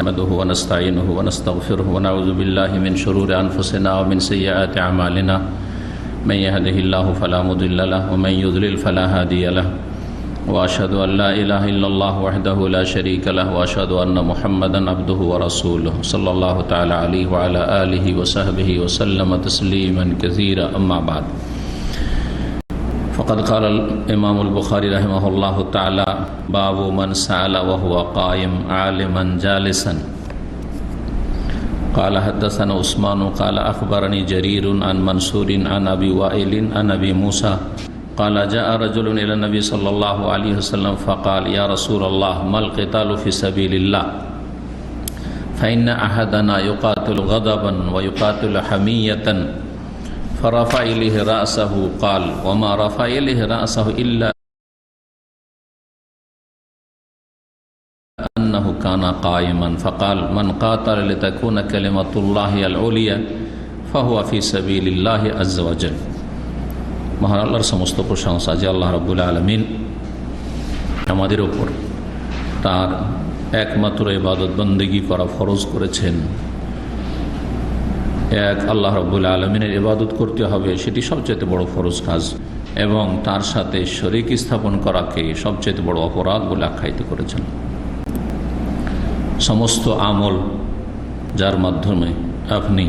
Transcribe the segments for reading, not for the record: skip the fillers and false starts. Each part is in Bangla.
نحمده ونستعينه ونستغفره ونعوذ بالله من شرور أنفسنا ومن سيئات أعمالنا من يهده الله فلا مضل له ومن يضلل فلا هادي له وأشهد أن لا إله إلا الله وحده لا شريك له وأشهد أن محمدا عبده ورسوله صلى الله تعالى عليه وعلى آله وصحبه وسلم تسليما كثيرا أما بعد فقد قال الإمام البخاري رحمه الله تعالى باب من سأل وهو قائم عالما جالسا قال حدثنا عثمان قال أخبرني جرير عن منصور عن أبي وائل عن أبي موسى قال جاء رجل إلى النبي صلى الله عليه وسلم فقال يا رسول الله ما القتال في سبيل الله فإن أحدنا يقاتل غضبا ويقاتل حمية فرفع إليه رأسه قال وما رفع إليه رأسه إلا أنه كان قائما فقال من قاتل لتكون كلمة الله العليا فهو في سبيل الله عز وجل মহান আল্লাহর সমস্ত প্রশংসা যে আল্লাহ রাব্বুল আলামিন আমাদের উপর তার একমাত্র ইবাদত বন্দেগী করা ফরজ করেছেন। এক আল্লাহ রাব্বুল আলামিনের ইবাদত করতে হবে, সেটি সবচেয়ে বড় ফরজ কাজ, এবং তার সাথে শরীক স্থাপন করাকে সবচেয়ে বড় অপরাধ বলে আখ্যায়িত করেছেন। সমস্ত আমল যার মাধ্যমে আপনি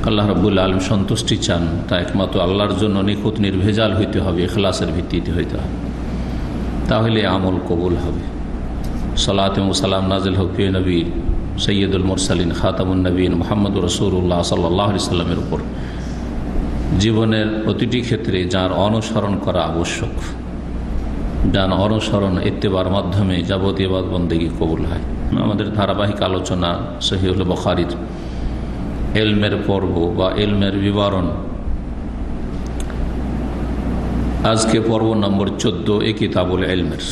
আল্লাহ রাব্বুল আলামিন সন্তুষ্টি চান তা একমাত্র আল্লাহর জন্য নিখুঁত নির্ভেজাল হইতে হবে, ইখলাসের ভিত্তিতে হইতে হবে, তাহলে আমল কবুল হবে। সালাত এবং সালাম নাজিল হোক প্রিয় নবী সৈয়দুল মুরসালিন খাতামুন নবীন মুহাম্মদুর রাসূলুল্লাহ সাল্লাল্লাহু আলাইহি সাল্লামের উপর জীবনের প্রতিটি ক্ষেত্রে যার অনুসরণ করা আবশ্যক, যার অনুসরণ ইত্তেবার মাধ্যমে যাবতীয় ইবাদত বন্দেগী কবুল হয়। আমাদের ধারাবাহিক আলোচনা সহিহুল বুখারীর ইলমের পর্ব বা ইলমের বিবরণ, আজকে পর্ব নম্বর 14 এই কিতাবুল ইলমের।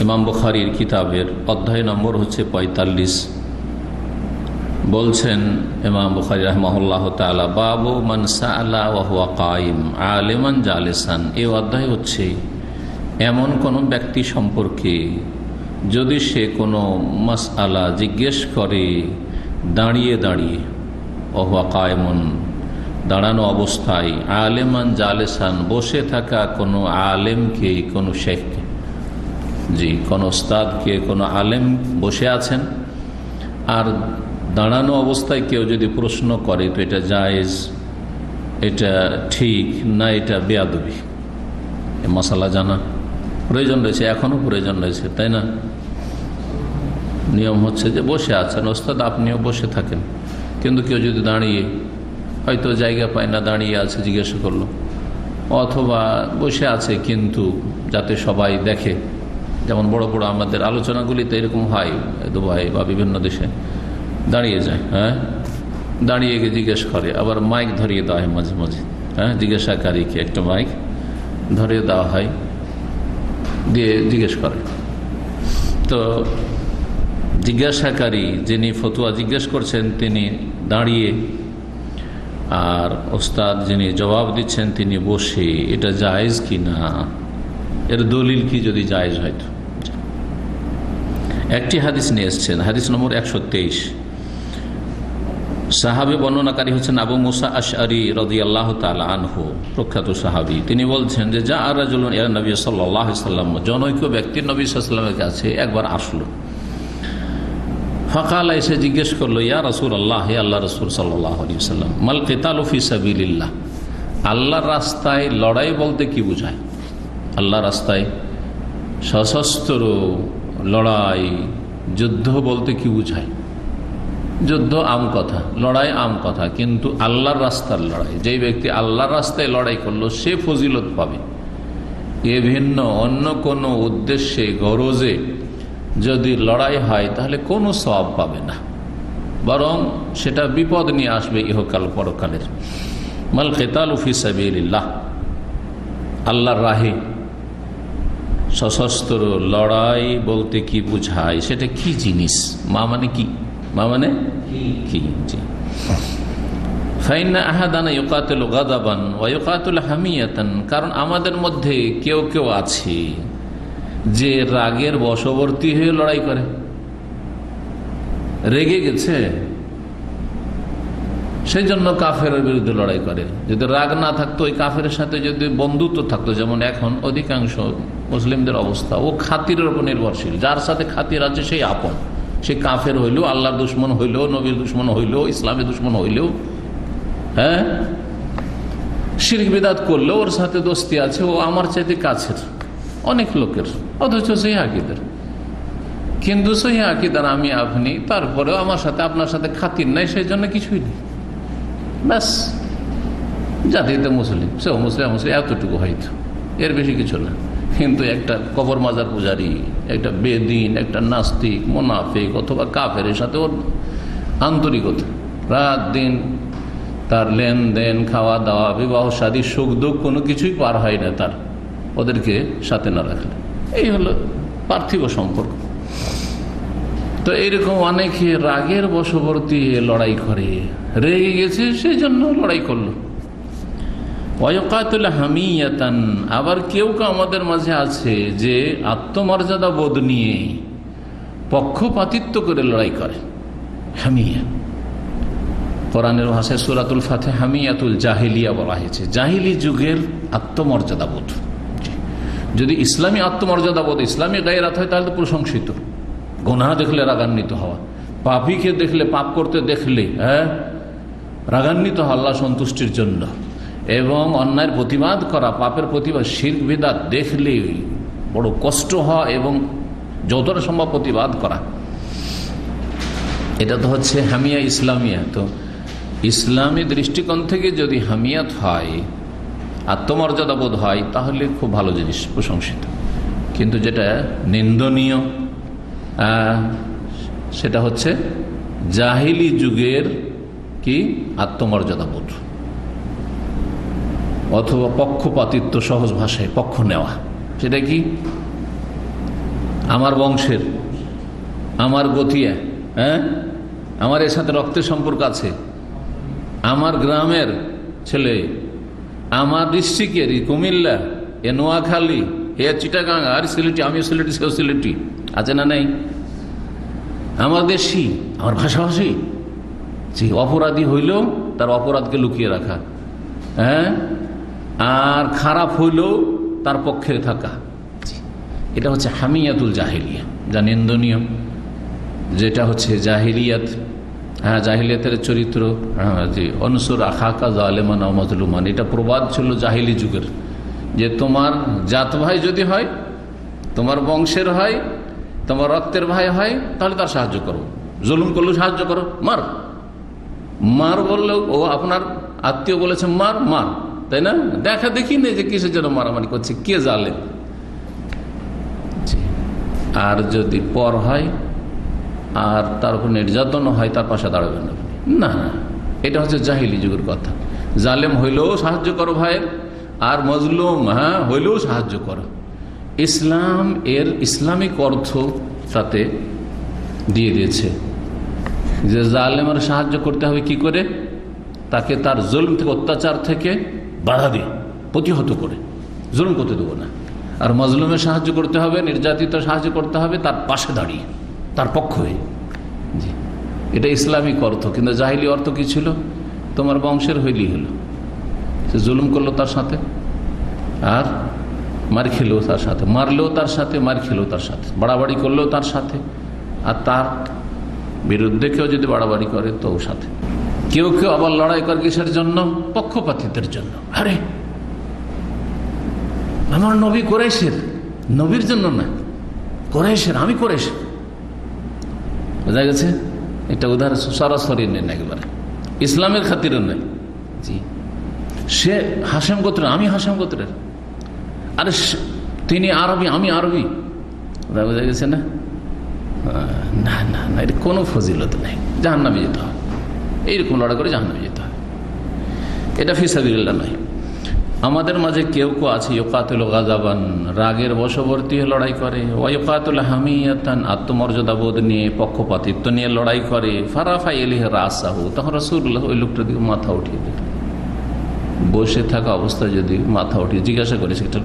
ইমাম বুখারীর কিতাবের অধ্যায় নম্বর হচ্ছে 45। বলছেন ইমাম বুখারী রাহিমাহুল্লাহু তাআলা বাবু মান সাআলা ওয়া হুয়া কাইম আলিমান জালিসান। এই অধ্যায় হচ্ছে এমন কোন ব্যক্তি সম্পর্কে যদি সে কোনো মাসআলা জিজ্ঞেস করে দাঁড়িয়ে দাঁড়িয়ে, ওয়া কায়মুন দাঁড়ানো অবস্থায়, আলেমান জালেসান বসে থাকা কোনো আলেমকে, কোনো শেখকে, জি কোনো ওস্তাদকে, কোনো আলেম বসে আছেন, আর দাঁড়ানো অবস্থায় কেউ যদি প্রশ্ন করে তো এটা জায়েজ, এটা ঠিক না এটা বেয়াদবি, এ মশালা জানা প্রয়োজন রয়েছে, এখনও প্রয়োজন রয়েছে, তাই না? নিয়ম হচ্ছে যে বসে আছেন ওস্তাদ, আপনিও বসে থাকেন, কিন্তু কেউ যদি দাঁড়িয়ে হয়তো জায়গা পায় না, দাঁড়িয়ে আছে, জিজ্ঞাসা করলো, অথবা বসে আছে কিন্তু যাতে সবাই দেখে, যেমন বড় বড় আমাদের আলোচনাগুলিতে এরকম হয়, দুবাই বা বিভিন্ন দেশে দাঁড়িয়ে যায়, হ্যাঁ দাঁড়িয়ে গিয়ে জিজ্ঞেস করে, আবার মাইক ধরিয়ে দেওয়া হয় মাঝে মাঝে, হ্যাঁ জিজ্ঞাসাকারীকে একটা মাইক ধরিয়ে দেওয়া হয়, দিয়ে জিজ্ঞেস করে। তো জিজ্ঞাসাকারী যিনি ফতোয়া জিজ্ঞেস করছেন তিনি দাঁড়িয়ে, আর ওস্তাদ যিনি জবাব দিচ্ছেন তিনি বসে, এটা জায়েজ কি না, এর দলিল কি যদি জায়েজ হয়? তো একটি হাদিস নিয়ে এসছেন, হাদিস নম্বর 123। সাহাবী বর্ণনাকারী হচ্ছেন আবু মুসা আশআরী রাদিয়াল্লাহু তাআলা আনহু, প্রখ্যাত সাহাবী। তিনি বলছেন যে যা রাজুলুন ইলা নবী সাল্লাল্লাহু আলাইহি ওয়াসাল্লাম, জনৈক ব্যক্তি নবী সাল্লাল্লাহু আলাইহি ওয়াসাল্লামের কাছে একবার আসলো। ফাকালা, এসে জিজ্ঞেস করলো, ইয়া রাসূলুল্লাহ, হে আল্লাহ রাসূল সাল্লাল্লাহু আলাইহি ওয়াসাল্লাম, মাল কিতালু ফি সাবিলিল্লাহ, আল্লাহর রাস্তায় লড়াই বলতে কি বোঝায়? আল্লাহর রাস্তায় সশস্ত্র লড়াই, যুদ্ধ বলতে কি বোঝায়? যুদ্ধ আম কথা, লড়াই আম কথা, কিন্তু আল্লাহর রাস্তার লড়াই, যেই ব্যক্তি আল্লাহর রাস্তায় লড়াই করলো সে ফজিলত পাবে। এ ভিন্ন অন্য কোনো উদ্দেশ্যে গরজে যদি লড়াই হয় তাহলে কোনো সওয়াব পাবে না, বরং সেটা বিপদ নিয়ে আসবে ইহকাল পরকালের। মাল কিতালু ফি সাবিলিল্লাহ, আল্লাহর রাহে সশস্ত্র লড়াই বলতে কি বোঝায়, সেটা কি জিনিস? মা মানে কি, মা মানে কি? জি, ফাইন্না আহাদানা ইউকাতিলু গাদাবান ওয়া ইউকাতিলু হামিয়াতান, কারণ আমাদের মধ্যে কেউ কেউ আছে যে রাগের বশবর্তী হয়ে লড়াই করে, রেগে গেছে, সেই জন্য কাফেরের বিরুদ্ধে লড়াই করে। যদি রাগ না থাকতো, ওই কাফের সাথে যদি বন্ধুত্ব থাকতো, যেমন এখন অধিকাংশ মুসলিমদের অবস্থা, ও খাতিরের উপর নির্ভরশীল। যার সাথে খাতির আছে সেই আপন, সে কাফের হইলেও, আল্লাহর দুশ্মন হইলেও, নবীর দুশ্মন হইলেও, ইসলামের দুশ্মন হইলেও, হ্যাঁ, শিরক বিদআত করলেও ওর সাথে দোস্তি আছে। ও আমার চাইতে কাছের অনেক লোকের, অথচ সেই আকীদার, কিন্তু সেই আকীদার আমি আপনি, তারপরেও আমার সাথে আপনার সাথে খাতির নাই, সেই জন্য কিছুই নেই, ব্যাস। জাতিতে মুসলিম, সেও মুসলিম, মুসলিম, এতটুকু হয়তো, এর বেশি কিছু না। কিন্তু একটা কবর মাজার পূজারী, একটা বেদিন, একটা নাস্তিক, মুনাফিক অথবা কাফের সাথে ওর আন্তরিকতা, রাত দিন তার লেনদেন, খাওয়া দাওয়া, বিবাহ শাদী, সুখ দুঃখ কোনো কিছুই পার হয় না তার, ওদেরকে সাথে না রাখলে। এই হলো পার্থিব সম্পর্ক। তো এইরকম অনেকে রাগের বশবর্তী লড়াই করে, রেগে গেছে সেই জন্য লড়াই করলো। ওয়ায়কাতুল হামিয়াতান, আবার কেউ কেউ আমাদের মাঝে আছে যে আত্মমর্যাদা বোধ নিয়ে পক্ষপাতিত্ব করে লড়াই করে। হামিয়া কোরআনের ভাষায় সূরাতুল ফাতিহা হামিয়াতুল জাহিলিয়া বলা হয়েছে, জাহিলি যুগের আত্মমর্যাদা বোধ। যদি ইসলামী আত্মমর্যাদা বোধ, ইসলামী গায়রাত হয়, তাহলে তো প্রশংসিত। গুনাহ দেখলে রাগান্বিত হওয়া, পাপীকে দেখলে, পাপ করতে দেখলে রাগান্বিত হওয়া আল্লাহ সন্তুষ্টির জন্য, এবং অন্যায়ের প্রতিবাদ করা, পাপের প্রতিবাদ, শিরক বিদআত দেখলে বড় কষ্ট হওয়া এবং যতটা সম্ভব প্রতিবাদ করা, এটা তো হচ্ছে হামিয়া ইসলামিয়া। তো ইসলামী দৃষ্টিকোণ থেকে যদি হামিয়াত হয়, আত্মমর্যাদা বোধ হয়, তাহলে খুব ভালো জিনিস, প্রশংসিত। কিন্তু যেটা নিন্দনীয় সেটা হচ্ছে জাহিলি যুগের কি আত্মমর্যাদা বোধ, অথবা পক্ষপাতিত্ব, সহজ ভাষায় পক্ষ নেওয়া। সেটা কি? আমার বংশের, আমার গতিয়া, হ্যাঁ, আমার এর সাথে রক্তের সম্পর্ক আছে, আমার গ্রামের ছেলে, আমার ডিস্ট্রিক্টের, কুমিল্লা, এ নোয়াখালী, এ চিটাগাং, আর সিলেটি, আমিও সিলেটি, সেও সিলেটি, আছে না নেই? আমার দেশি, আমার ভাষাভাষী, যে অপরাধী হইলেও তার অপরাধকে লুকিয়ে রাখা, হ্যাঁ, আর খারাপ হইলেও তার পক্ষে থাকা, এটা হচ্ছে হামিয়াতুল জাহিলিয়া, যা নিন্দনীয়। যেটা হচ্ছে জাহিলিয়াত, হ্যাঁ, জাহিলিয়াতের চরিত্র, জি, অনসুর আখাকা জালেমান ও মাজলুমান, এটা প্রবাদ ছিল জাহিলি যুগের, যে তোমার জাত ভাই যদি হয়, তোমার বংশের হয়, তোমার রক্তের ভাই হয়, তাহলে তার সাহায্য করো। জুলুম করলেও সাহায্য করো, মার, মার বললেও, ও আপনার আত্মীয় বলেছে মার, মার, তাই না? দেখা দেখি নেই যে কিসের জন্য মারামারি করছে, কে জালেম। আর যদি পর হয় আর তার উপর নির্যাতন হয়, তার পাশে দাঁড়াবেন না, না, এটা হচ্ছে জাহিলি যুগের কথা। জালেম হইলেও সাহায্য করো ভাইয়ের, আর মজলুম, হ্যাঁ, হইলেও সাহায্য করো। ইসলাম এর ইসলামিক অর্থ তাতে দিয়ে দিয়েছে যে জালেমের সাহায্য করতে হবে কি করে? তাকে তার জুলম থেকে, অত্যাচার থেকে বাধা দিয়ে, প্রতিহত করে, জুলম করতে দেবো না। আর মজলুমের সাহায্য করতে হবে, নির্যাতিত সাহায্য করতে হবে তার পাশে দাঁড়িয়ে, তার পক্ষ হয়ে। জি, এটা ইসলামিক অর্থ। কিন্তু জাহিলি অর্থ কি ছিল? তোমার বংশের হইলেই হলো, সে জুলুম করলো তার সাথে, আর মার খেলেও তার সাথে, মারলেও তার সাথে, মার খেলেও তার সাথে, বাড়াবাড়ি করলেও তার সাথে, আর তার বিরুদ্ধে কেউ যদি বাড়াবাড়ি করে তো সাথে। কেউ কেউ আবার লড়াই করে কিসের জন্য? পক্ষপাতিত্বের জন্য। আরে আমার নবী কুরাইশের, নবীর জন্য না, কুরাইশের, আমি কুরাইশের, বোঝা গেছে? এটা উদাহরণ সরাসরি নেন, একবারে ইসলামের খাতিরে নেই। জি, সে হাশেম গোত্রের, আমি হাশেম গোত্রের, আরে তিনি আরবি, আমি আরবি, বোঝা গেছে না? না না না, এটা কোনো ফজিলত নেই, জাহান্নামে যেতে হয়। এইরকম লড়াই করে জাহান্নামে যেতে হয়, এটা ফিসাবিল্লাহ নয়। আমাদের মাঝে কেউ কেউ আছে ইউকাতুল গাযাবান, রাগের বশবর্তী লড়াই করে, ওয়াইকাতুল হামিয়াতান, আত্মমর্যাদা বোধ নিয়ে, পক্ষপাতিত্ব নিয়ে লড়াই করে। ফারাফাই ইলাইহি রাসাহু, তখন রাসূলুল্লাহ ওই লোকটার দিকে মাথা উঠিয়ে দিল। বসে থাকা অবস্থায় যদি মাথা উঠিয়ে জিজ্ঞাসা করে, সেটা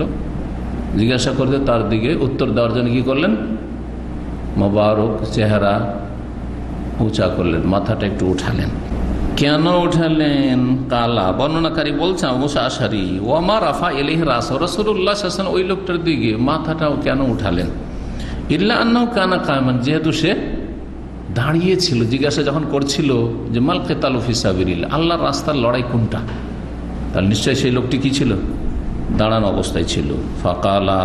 জিজ্ঞাসা করতে তার দিকে উত্তর দেওয়ার জন্য কি করলেন? মোবারক চেহারা উঁচা করলেন, মাথাটা একটু উঠালেন। কেন উঠালেন? কালা বর্ণনাকারী বলছেন আবু মুসা আশআরী, ওমা রাফা ইলাইহি রাসূল, রাসূলুল্লাহ সাল্লাল্লাহু আলাইহি ওয়াসাল্লাম ওই লোকটার দিকে মাথাটাও কেন উঠালেন? ইল্লা আন্নাহু কানা কায়মান, যেহেতু সে দাঁড়িয়েছিল। জিজ্ঞাসা যখন করছিল যে মাল কিতালু ফি সাবিলিল্লাহ, আল্লাহর রাস্তার লড়াই কোনটা, তাহলে নিশ্চয়ই সেই লোকটি কি ছিল? দাঁড়ানো অবস্থায় ছিল। ফাকালা,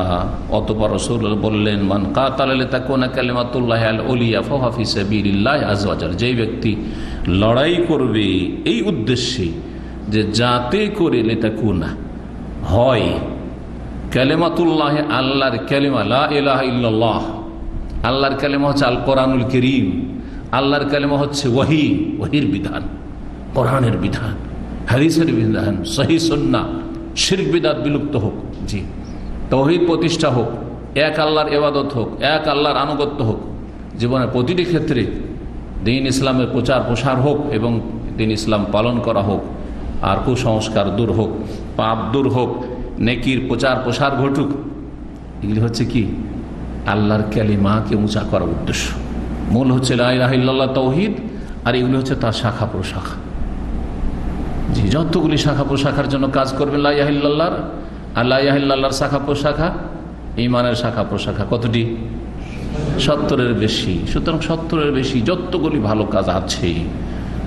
অতঃপর রাসূল বললেন, মান কাতালা লিতাকুনা কালিমাতুল্লাহি আল উলিয়া ফাহুয়া ফি সাবিলিল্লাহি আযজা ওয়া জাল্লা, যেই ব্যক্তি লড়াই করবে এই উদ্দেশ্যে যে যাতে করে লিতাকুনা হয় কালিমাতুল্লাহি, আল্লাহর কালিমা, লা ইলাহা ইল্লাল্লাহ, আল্লাহর কালিমা হচ্ছে আল কোরআনুল কারীম, আল্লাহর কালিমা হচ্ছে ওহীর বিধান, কোরআনের বিধান, হাদিসের বিধান, সহিহ সুন্নাহ, শিরক বিদআত বিলুপ্ত হোক, জি, তাওহীদ প্রতিষ্ঠা হোক, এক আল্লাহর ইবাদত হোক, এক আল্লাহর আনুগত্য হোক, জীবনের প্রতিটি ক্ষেত্রে দ্বীন ইসলামের প্রচার প্রসার হোক এবং দ্বীন ইসলাম পালন করা হোক, আর কুসংস্কার দূর হোক, পাপ দূর হোক, নেকির প্রচার প্রসার ঘটুক। এগুলি হচ্ছে কি? আল্লাহর কালিমাকে উঁচা করার উদ্দেশ্য। মূল হচ্ছে লা ইলাহা ইল্লাল্লাহ, তাওহীদ, আর এগুলি হচ্ছে তার শাখা প্রশাখা। জি, যতগুলি শাখা প্রশাখার জন্য কাজ করবেন লা ইলাহা ইল্লাল্লাহ, আর লা ইলাহা ইল্লাল্লাহর শাখা প্রশাখা, ঈমানের শাখা প্রশাখা কতটি? 70-এর বেশি। সুতরাং 70-এর বেশি যতগুলি ভালো কাজ আছে,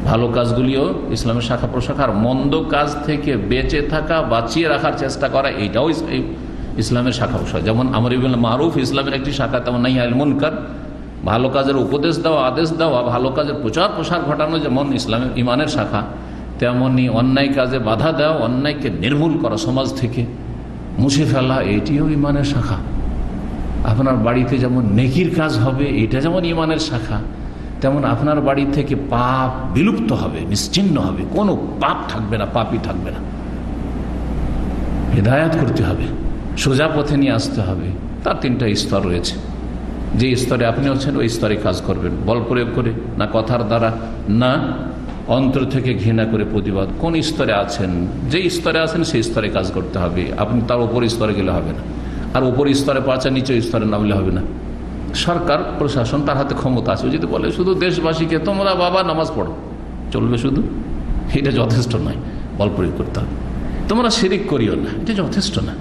ভালো কাজগুলিও ইসলামের শাখা প্রশাখা। আর মন্দ কাজ থেকে বেঁচে থাকা, বাঁচিয়ে রাখার চেষ্টা করা, এইটাও ইসলামের শাখা প্রশাখা। যেমন আমর বিল মারুফ ইসলামের একটি শাখা, তেমন নাহি আনিল মুনকার, ভালো কাজের উপদেশ দেওয়া, আদেশ দেওয়া, ভালো কাজের প্রচার প্রসার ঘটানো যেমন ইসলামের ঈমানের শাখা, তেমনি অন্যায় কাজে বাধা দেওয়া, অন্যায়কে নির্মূল করা, সমাজ থেকে মুছে ফেলা, এটিও ঈমানের শাখা। আপনার বাড়িতে যেমন নেকির কাজ হবে, এটা যেমন ঈমানের শাখা, তেমন আপনার বাড়ি থেকে পাপ বিলুপ্ত হবে, নিশ্চিহ্ন হবে, কোনো পাপ থাকবে না, পাপই থাকবে না। হিদায়াত করতে হবে, সোজা পথে নিয়ে আসতে হবে। তার 3টা স্তর রয়েছে। যে স্তরে আপনি আছেন ওই স্তরে কাজ করবেন, বল প্রয়োগ করে না, কথার দ্বারা না, অন্তর থেকে ঘৃণা করে প্রতিবাদ। কোন স্তরে আছেন, যে স্তরে আছেন সেই স্তরে কাজ করতে হবে। আপনি তার উপর স্তরে গেলে হবে না, আর উপর স্তরে পাচ্ছেন, নিচে স্তরে নামলে হবে না। সরকার প্রশাসন তার হাতে ক্ষমতা আছে, যদি বলে শুধু দেশবাসীকে তোমরা বাবা নামাজ পড়ো, চলবে শুধু, এটা যথেষ্ট নয়, বল প্রয়োগ করতে হবে। তোমরা শিরিক করিও না, এটা যথেষ্ট না।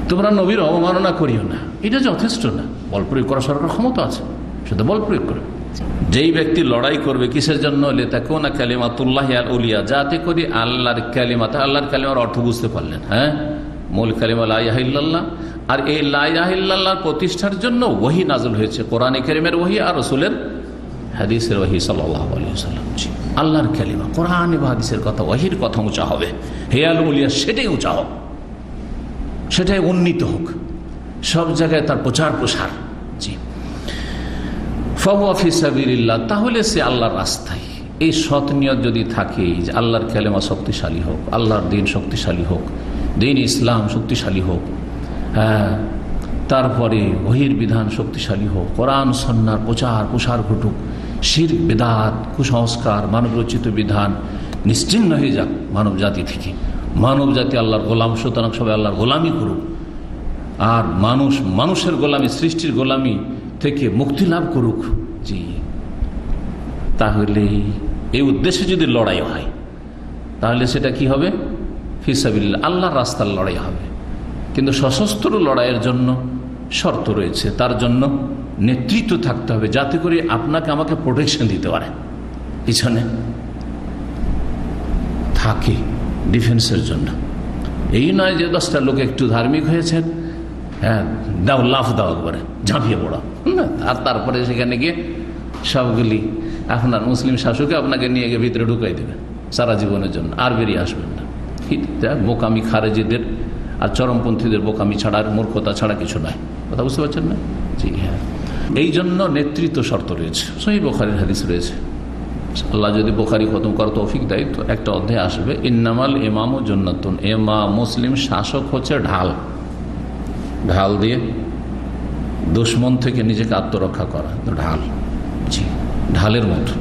তোমরা নবীর অবমাননা করিও না, এটা যথেষ্ট না। বল প্রয়োগ করা সরকার ক্ষমতা আছে, শুধু বল প্রয়োগ করে। যেই ব্যক্তি লড়াই করবে কিসের জন্য? লিতাকুনা কালিমাতুল্লাহি আল উলিয়া, যাতে করে আল্লাহর কালিমা, আল্লাহর কালিমার অর্থ বুঝতে পারলেন, হ্যাঁ, মূল কালিমা লা ইলাহা ইল্লাল্লাহ। আর এই লা ইলাহা ইল্লাল্লাহর প্রতিষ্ঠার জন্য ওহী নাযিল হয়েছে, কোরআনে কারীমের ওহী আর রাসূলের হাদিসের ওহী সাল্লাল্লাহু আলাইহি ওয়াসাল্লাম। আল্লাহর কালিমা, কোরআন এবং হাদিসের কথা, ওহীর কথা উঁচা হবে, হে আল উলিয়া, সেটাই উঁচা হোক, সেটাই উন্নীত হোক, সব জায়গায় তার প্রচার প্রসার। জি, ফাহুয়া ফি সাবিলিল্লাহ, তাহলে সে আল্লাহর রাস্তায়। এই সৎ নিয়ত যদি থাকে যে আল্লাহর কালেমা শক্তিশালী হোক, আল্লাহর দ্বীন শক্তিশালী হোক, দ্বীন ইসলাম শক্তিশালী হোক, হ্যাঁ, তারপরে ওহীর বিধান শক্তিশালী হোক, কোরআন সুন্নাহর প্রচার প্রসার ঘটুক, শিরক বিদআত কুসংস্কার মানব রচিত বিধান নিশ্চিহ্ন হয়ে যাক মানব জাতি থেকে। মানব জাতি আল্লাহর গোলাম, সুতরাং সবাই আল্লাহর গোলামি করুক, আর মানুষের গোলামি, সৃষ্টির গোলামি থেকে মুক্তি লাভ করুক। জি, তাহলে এই উদ্দেশ্যে যদি লড়াই হয় তাহলে সেটা কি হবে? ফি সাবিলিল্লাহ, আল্লাহর রাস্তার লড়াই হবে। কিন্তু সশস্ত্র লড়াইয়ের জন্য শর্ত রয়েছে, তার জন্য নেতৃত্ব থাকতে হবে, যাতে করে আপনাকে আমাকে প্রোটেকশন দিতে পারে, পিছনে থাকে ডিফেন্সের জন্য। এই নয় যে 10টা লোক একটু ধার্মিক হয়েছেন, হ্যাঁ, দাও, লাফ দাও, একবারে ঝাঁপিয়ে পড়া না, আর তারপরে সেখানে গিয়ে সবগুলি আপনার মুসলিম শাসককে আপনাকে নিয়ে গিয়ে ভিতরে ঢুকাই দেবেন সারা জীবনের জন্য, আর বেরিয়ে আসবেন না। বোকামি খারেজিদের আর চরমপন্থীদের বোকামি ছাড়া, আর মূর্খতা ছাড়া কিছু নাই। কথা বুঝতে পারছেন না? জি হ্যাঁ, এই জন্য নেতৃত্ব শর্ত রয়েছে। সহিহ বুখারীর হাদিস রয়েছে, আল্লাহ যদি বুখারী খতম করার তৌফিক দেয় তো একটা অধ্যায় আসবে, ইন্নামাল ইমামু জান্নাতুন, ইমাম মুসলিম শাসক হচ্ছে ঢাল, ঢাল দিয়ে দুশমন থেকে নিজেকে আত্মরক্ষা করা, ঢাল। জি, ঢালের মতো।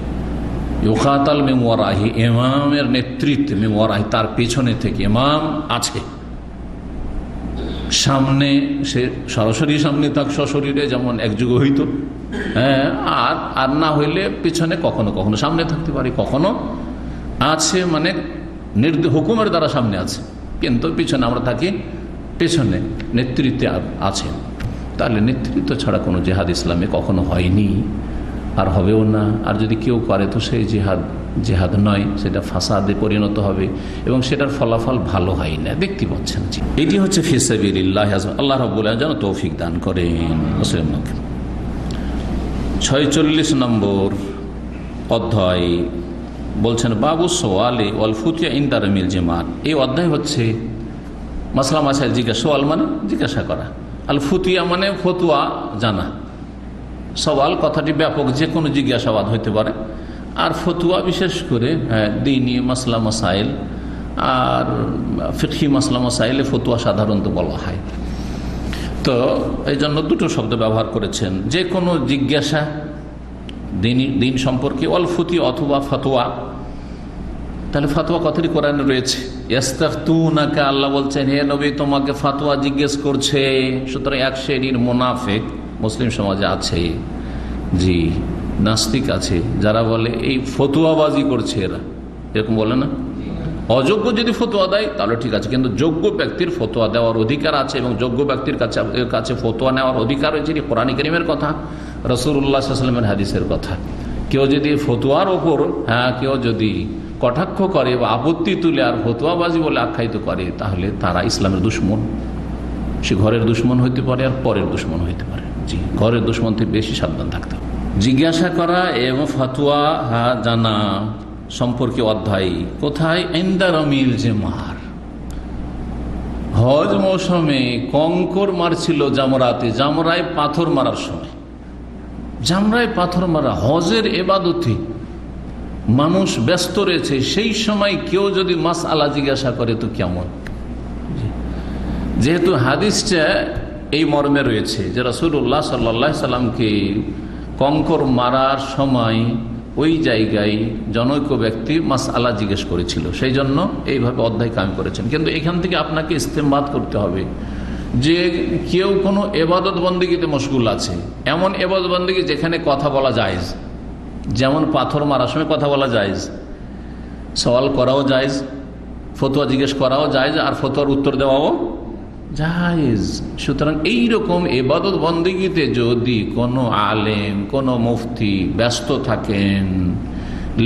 ইউকাতাল মিন ওয়ারাহি, ইমামের নেতৃত্বে, মিন ওয়ারাহি, তার পেছনে থেকে ইমাম আছে, সামনে সে সরাসরি সামনে থাক সশরীরে, যেমন এক যুগ হইত, হ্যাঁ, আর না হইলে পিছনে কখনো কখনো সামনে থাকতে পারি, কখনো আছে মানে হুকুমের দ্বারা সামনে আছে, কিন্তু পিছনে আমরা থাকি পেছনে, নেতৃত্বে আছে। তাহলে নেতৃত্ব ছাড়া কোনো জেহাদ ইসলামে কখনো হয়নি, আর হবেও না। আর যদি কেউ করে তো সেই জেহাদ নয়, সেটা ফাসাদে পরিণত হবে এবং সেটার ফলাফল ভালো হয় না, দেখতে পাচ্ছেন। এটি হচ্ছে ফি সাবিলিল্লাহ। আল্লাহ রাব্বুল আলামিন যেন তৌফিক দান করেন। 46 নম্বর অধ্যায় বলছেন বাবু সোয়ালে ওয়াল ফুতিয়া ইনদা রামিল জামার। এই অধ্যায় হচ্ছে মাসলা মাসাইল জিজ্ঞাসা, সোয়াল মানে জিজ্ঞাসা করা, আল ফুতিয়া মানে ফতুয়া জানা। সওয়াল কথাটি ব্যাপক, যে কোনো জিজ্ঞাসাবাদ হইতে পারে, আর ফতুয়া বিশেষ করে দ্বীনি মাসলা মাসাইল আর ফিকহি মাসলা মাসাইলে ফতুয়া সাধারণত বলা হয়। তো এই জন্য দুটো শব্দ ব্যবহার করেছেন, যে কোনো জিজ্ঞাসা দিন সম্পর্কে, অল ফুতি অথবা ফতোয়া। তাহলে ফতোয়া কথাটি কোরআনে রয়েছে, ইস্তাফতুনাকা, আল্লাহ বলছেন হে নবী তোমাকে ফতোয়া জিজ্ঞেস করছে। সুতরাং এক শ্রেণীর মুনাফিক মুসলিম সমাজে আছে, জি, নাস্তিক আছে, যারা বলে এই ফতুয়াবাজি করছে এরা, এরকম বলে না। অযোগ্য যদি ফতোয়া দেয় তাহলে ঠিক আছে, কিন্তু যোগ্য ব্যক্তির ফতোয়া দেওয়ার অধিকার আছে এবং যোগ্য ব্যক্তির কাছে ফতোয়া নেওয়ার অধিকার রয়েছে। কোরআন কারীমের কথা, রাসূলুল্লাহ সাল্লাল্লাহু আলাইহি ওয়াসাল্লামের হাদিসের কথা। কেউ যদি ফতোয়ার ওপর কেউ যদি কটাক্ষ করে বা আপত্তি তুলে আর ফতোয়াবাজি বলে আখ্যায়িত করে, তাহলে তারা ইসলামের দুশমন। সে ঘরের দুশমন হইতে পারে আর পরের দুশমন হইতে পারে। জি, ঘরের দুশমন থেকে বেশি সাবধান থাকতে হবে। জিজ্ঞাসা করা এবং ফতোয়া জানা সম্পর্কে অধ্যায় কোথায়? ইনদা রামিল জামার। হজ মৌসুমে কঙ্কর মারছিল জামরাতে, জামরায় পাথর মারার সময়, জামরায় পাথর মারা হজের ইবাদতে মানুষ ব্যস্ত রয়েছে, সেই সময় কেউ যদি মাসআলা জিজ্ঞাসা করে তো কেমন? যেহেতু হাদিসটা এই মর্মে রয়েছে যে রাসূলুল্লাহ সাল্লাল্লাহু আলাইহি সাল্লামকে কঙ্কর মারার সময় ওই জায়গায় জনৈক ব্যক্তি মাসআলা জিজ্ঞেস করেছিল, সেই জন্য এইভাবে অধ্যায় কায়েম করেছেন। কিন্তু এখান থেকে আপনাকে ইস্তেমবাদ করতে হবে যে কেউ কোনো এবাদত বন্দেগীতে মশগুল আছে, এমন এবাদত বন্দেগী যেখানে কথা বলা জায়েজ, যেমন পাথর মারার সময় কথা বলা জায়েজ, সওয়াল করাও জায়েজ, ফতোয়া জিজ্ঞেস করাও জায়েজ, আর ফতোয়ার উত্তর দেওয়াও জায়েজ। সুতরাং এইরকম ইবাদত বন্দেগীতে যদি কোনো আলেম, কোনো মুফতি ব্যস্ত থাকেন,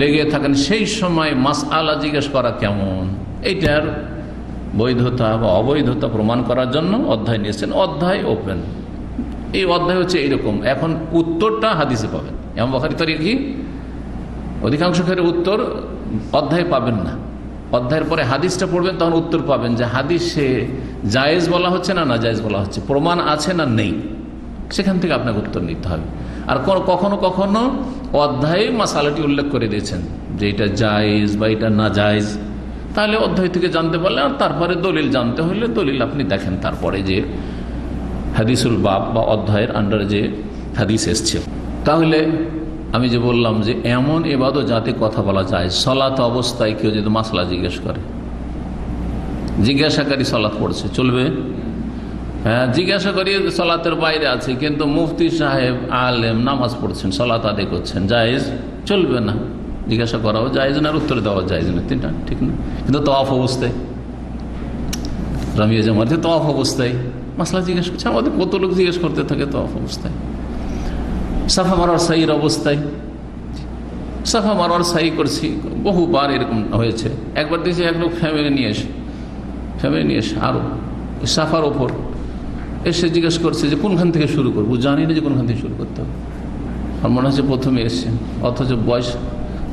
লেগে থাকেন, সেই সময় মাসআলা জিজ্ঞেস করা কেমন, এইটার বৈধতা বা অবৈধতা প্রমাণ করার জন্য অধ্যায় নিয়েছেন। অধ্যায় ওপেন, এই অধ্যায় হচ্ছে এইরকম। এখন উত্তরটা হাদিসে পাবেন, ইমাম বুখারী তরিকা কি অধিকাংশ ক্ষেত্রে উত্তর অধ্যায় পাবেন না, অধ্যায়ের পরে হাদিসটা পড়বেন, তখন উত্তর পাবেন যে হাদিসে জায়েজ বলা হচ্ছে না জায়েজ বলা হচ্ছে, প্রমাণ আছে না নেই, সেখান থেকে আপনাকে উত্তর নিতে হবে। আর কখনো কখনো অধ্যায়ে মাসালাটি উল্লেখ করে দিয়েছেন যে এটা জায়েজ বা এটা না জায়েজ, তাহলে অধ্যায় থেকে জানতে পারলে, আর তারপরে দলিল জানতে হলে দলিল আপনি দেখেন তারপরে যে হাদিসুল বাব বা অধ্যায়ের আন্ডারে যে হাদিস এসছে। তাহলে আমি যে বললাম যে এমন ইবাদত যাতে কথা বলা যায়, সালাত অবস্থায় কেউ যদি মাসলা জিজ্ঞেস করে, জিজ্ঞাসাকারী সালাত পড়ছে, চলবে? হ্যাঁ, জিজ্ঞাসা করি সালাতের বাইরে আছে, কিন্তু মুফতি সাহেব আলেম নামাজ পড়ছেন, সালাত আদায় করছেন, জায়েজ? চলবে না। জিজ্ঞাসা করাও জায়েজ না, উত্তর দেওয়া জায়েজ না, তিনটা ঠিক না। কিন্তু তওয়াফ অবস্থায়, রামিয়া জামাতে তওয়াফ অবস্থায় মাসলা জিজ্ঞেস করছে, আমাদের কত লোক জিজ্ঞেস করতে থাকে তওয়াফ অবস্থায়। সাফা মারোয়ার সাইয়ের অবস্থায়, সাফা মারোয়ার সাই করছি, বহুবার এরকম হয়েছে। একবার দেখছি এক লোক ফ্যামিলি নিয়ে এসে আরো সাফার ওপর এসে জিজ্ঞেস করছে যে কোনখান থেকে শুরু করবো, জানি না যে কোনখান থেকে শুরু করতে হবে। আর মনে হচ্ছে প্রথমে এসছে, অথচ বয়স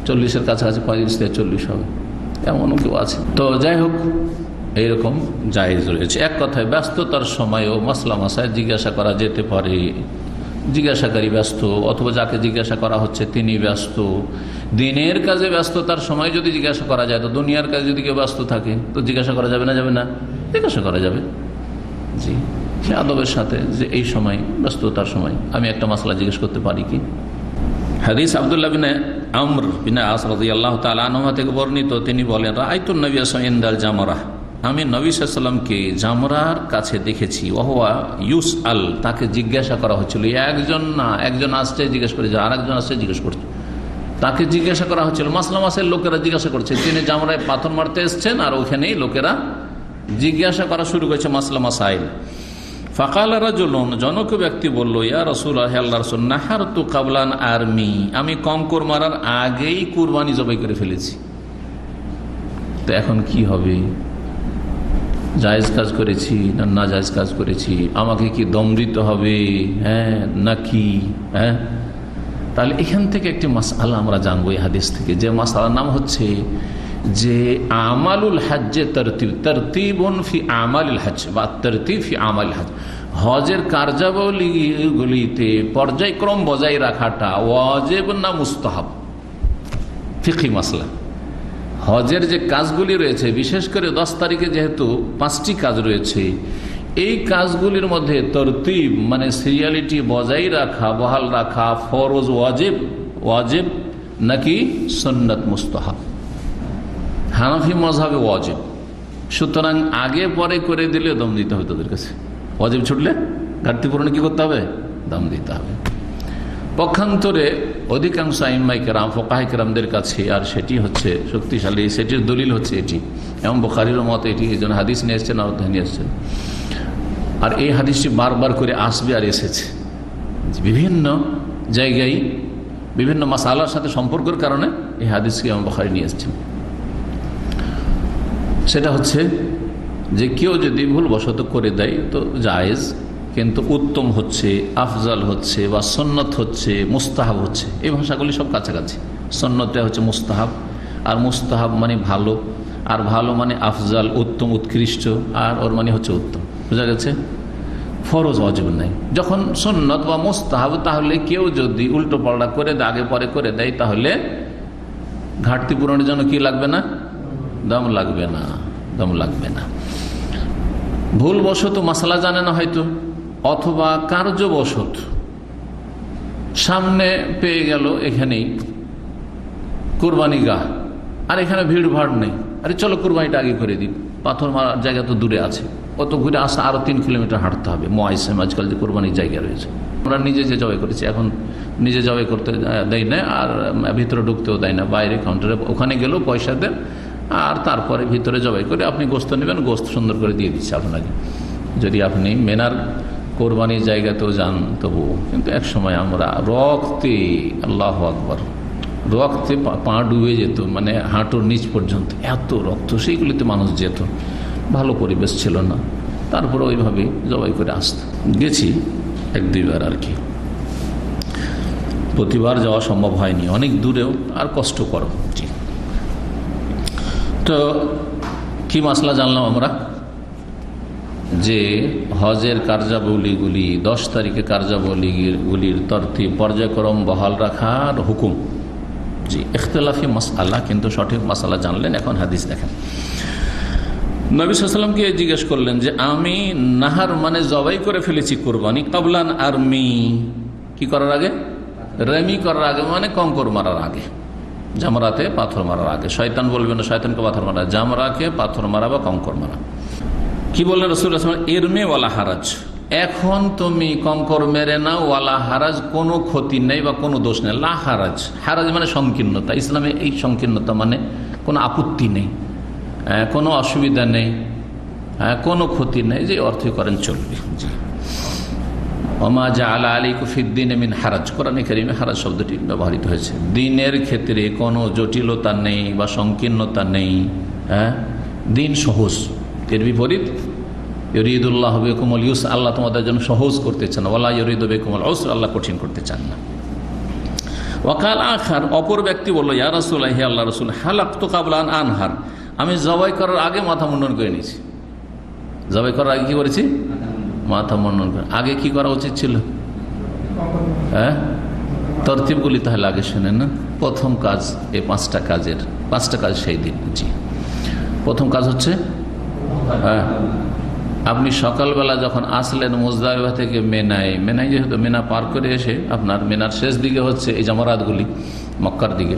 40-এর কাছাকাছি, 35 থেকে 40 হবে, এমনও কেউ আছে। তো যাই হোক, এইরকম জায়েজ রয়েছে। এক কথায় ব্যস্ততার সময়ও মাসলা মাসায় জিজ্ঞাসা করা যেতে পারে। জিজ্ঞাসাকারী ব্যস্ত, অথবা যাকে জিজ্ঞাসা করা হচ্ছে তিনি ব্যস্ত। দিনের কাজে ব্যস্ততার সময় যদি জিজ্ঞাসা করা যায়, তো দুনিয়ার কাজে যদি কেউ ব্যস্ত থাকে তো জিজ্ঞাসা করা যাবে না? যাবে না, জিজ্ঞাসা করা যাবে। জি, সে আদবের সাথে যে এই সময়, ব্যস্ততার সময় আমি একটা মাসলা জিজ্ঞেস করতে পারি কি? হাদিস আব্দুল্লাহ বিন আমর বিন আস রাদিয়াল্লাহু তাআলা আনহু থেকে বর্ণিত, তিনি বলেন রাআইতুন নবী সাল্লাল্লাহু আলাইহি ওয়াসাল্লাম জামারাহ, আমি নবী সাল্লাল্লাহু আলাইহি ওয়াসাল্লামকে জামরার কাছে দেখেছি, ওহুয়া ইউস আল, তাকে জিজ্ঞাসা করা হচ্ছিল। একজন আসছে জিজ্ঞেস করেছে, আর একজন আসছে জিজ্ঞেস করছে, তাকে জিজ্ঞাসা করা হচ্ছিল। মাসলা মাসের লোকেরা জিজ্ঞাসা করছে, তিনি জামরায় পাথর মারতে এসছেন আর ওখানেই লোকেরা জিজ্ঞাসা করা শুরু করেছে মাসলা মাসাইল। ফাকাল রাজুলুন, জনক ব্যক্তি বলল, ইয়া রাসূলুল্লাহ, হে আল্লাহর রাসূল, নাহারতু কাবলান আরমি, আমি কঙ্কর মারার আগেই কুরবানি জবাই করে ফেলেছি। তো এখন কি হবে? জায়েজ কাজ করেছি না না জায়েজ কাজ করেছি? আমাকে কি দম দিতে হবে, হ্যাঁ নাকি? হ্যাঁ, তাহলে এখান থেকে একটি মাসআলা আমরা জানবো এই হাদিস থেকে, যে মাসআলার নাম হচ্ছে যে আমালুল হজ্জে তরতিবুন ফি আমালিল হজ্জ বা তরতিব ফি আমালিল হজ্জ, হজের কার্যাবলীগুলিতে পর্যায়ক্রম বজায় রাখাটা ওয়াজিব না মুস্তাহাব? ফিকহি মাসলা। হজের যে কাজগুলি রয়েছে, বিশেষ করে 10 তারিখে যেহেতু 5টি কাজ রয়েছে, এই কাজগুলির মধ্যে তরতিব মানে সিরিয়ালিটি বজায় রাখা, বহাল রাখা ফরজ ওয়াজিব নাকি সুন্নাত মুস্তাহাব? হানাফি মাযহাবে ওয়াজিব। সুতরাং আগে পরে করে দিলে দম দিতে হবে তাদের কাছে। ওয়াজিব ছুটলে ঘাটতি পূরণে কি করতে হবে? দম দিতে হবে। পক্ষান্তরে অধিকাংশ আইম্মায়ে কেরাম, ফুকাহায়ে কেরামদের কাছে, আর সেটি হচ্ছে শক্তিশালী, সেটির দলিল হচ্ছে এটি, এবং বুখারীর মত এটি, এই জন্য হাদিস নিয়ে এসছেন আর অধ্যায় নিয়ে এসছেন। আর এই হাদিসটি বারবার করে আসবে আর এসেছে বিভিন্ন জায়গায়, বিভিন্ন মাসালার সাথে সম্পর্কের কারণে এই হাদিসকে ইমাম বুখারী নিয়ে এসছেন। সেটা হচ্ছে যে কেউ যদি ভুলবশত করে দেয় তো জায়েজ, কিন্তু উত্তম হচ্ছে, আফজাল হচ্ছে, বা সুন্নত হচ্ছে, মুস্তাহাব হচ্ছে। এই ভাষাগুলি সব কাছাকাছি। সুন্নতটা হচ্ছে মুস্তাহাব, আর মুস্তাহাব মানে ভালো, আর ভালো মানে আফজাল, উত্তম, উৎকৃষ্ট, আর ওর মানে হচ্ছে উত্তম। বোঝা গেছে? ফরজ ওয়াজিব নাই। যখন সুন্নত বা মুস্তাহাব, তাহলে কেউ যদি উল্টো পাল্টা করে দেয়, আগে পরে করে দেয়, তাহলে ঘাটতি পূরণের জন্য কি লাগবে না? দম লাগবে না, দম লাগবে না। ভুলবশত মাসালা জানে না হয়তো, অথবা কার্যবশত সামনে পেয়ে গেল এখানেই কুরবানি গাহ, আর এখানে ভিড় ভাড় নেই, আরে চলো কুরবানিটা আগে করে দিই, পাথর মারার জায়গা তো দূরে আছে, অত ঘুরে আসা আরো 3 কিলোমিটার হাঁটতে হবে। মুআইসিম আজকাল যে কুরবানির জায়গা রয়েছে, আমরা নিজে যে জবাই করেছি, এখন নিজে জবাই করতে দেয় না, আর ভিতরে ঢুকতেও দেয় না, বাইরে কাউন্টারে ওখানে গেলেও পয়সা দেন, আর তারপরে ভিতরে জবাই করে আপনি গোস্ত নেবেন, গোস্ত সুন্দর করে দিয়ে দিচ্ছে আপনাকে। যদি আপনি মেনার কোরবানির জায়গাতেও যান তবুও। কিন্তু এক সময় আমরা রক্তে, আল্লাহু আকবার, রক্তে পা ডুবে যেত, মানে হাঁটুর নিচ পর্যন্ত এত রক্ত, সেইগুলিতে মানুষ যেত, ভালো পরিবেশ ছিল না। তারপরে ওইভাবেই জবাই করে আসত। গেছি 1-2 বার আর কি, প্রতিবার যাওয়া সম্ভব হয়নি, অনেক দূরেও আর কষ্টকর। ঠিক। তো কি মাসলা জানলাম আমরা? যে হজের কার্যাবলীগুলি, 10 তারিখে কার্যাবলীগুলির তরতিব পর্যায়ক্রম বহাল রাখার হুকুম। জি, ইখতিলাফি মাসআলা, কিন্তু সঠিক মাসআলা জানলেন। এখন হাদিস দেখেন। নবী সাল্লাল্লাহু আলাইহি ওয়াসাল্লামকে জিজ্ঞেস করলেন যে আমি নাহার মানে জবাই করে ফেলেছি কুরবানি, কাবলান আরমি, কি করার আগে? রেমি করার আগে, মানে কঙ্কর মারার আগে, জামরাতে পাথর মারার আগে। শয়তান বলবে না শয়তানকে পাথর মারা, জামরাকে পাথর মারা বা কঙ্কর মারা। কি বললেন রাসূলুল্লাহ সাল্লাল্লাহু আলাইহি ওয়াসাল্লাম? ইরমি ওয়ালা হারাজ, এখন তুমি কঙ্কর মেরে নাও, ওয়ালা হারাজ, কোনো ক্ষতি নেই বা কোনো দোষ নেই। লা হারাজ, হারাজ মানে সংকীর্ণতা। ইসলামে এই সংকীর্ণতা মানে কোনো আপত্তি নেই, কোনো অসুবিধা নেই, কোনো ক্ষতি নেই, যে অর্থই করেন চলবে। জি, ওমা জাআলা আলাইকুম ফিদ্দীন মিন হারাজ, কোরআনে কারীমে হারাজ শব্দটি ব্যবহৃত হয়েছে। দিনের ক্ষেত্রে কোনো জটিলতা নেই বা সংকীর্ণতা নেই, দিন সহজ। এর বিপরীত ইউরিদুল্লাহু বিকুমুল ইউসর, আল্লাহ তোমাদের জন্য সহজ করতে চান, ওয়ালা ইউরিদু বিকুমুল উসর, আল্লাহ কঠিন করতে চান না। ওয়াকাল আখার, অপর ব্যক্তি বলল, ইয়া রাসূলুল্লাহ, হে আল্লাহর রাসূল, হালাকতু ক্বাবলা আন আনহার, আমি জবাই করার আগে মাথা মুন্ডন করে নিয়েছি। জবাই করার আগে কি করেছি? মাথা মুন্ডন করে। আগে কি করা উচিত ছিল? তরতিবগুলি তাহলে আগে শুনেন না। প্রথম কাজ, এই 5টা কাজের 5টা কাজ সেই দিন। জি, প্রথম কাজ হচ্ছে আপনি সকালবেলা যখন আসলেন মুজদালিফা থেকে মেনায়, যেহেতু মেনা পার করে এসে আপনার মেনার শেষ দিকে হচ্ছে এই জামারাতগুলি মক্কার দিকে,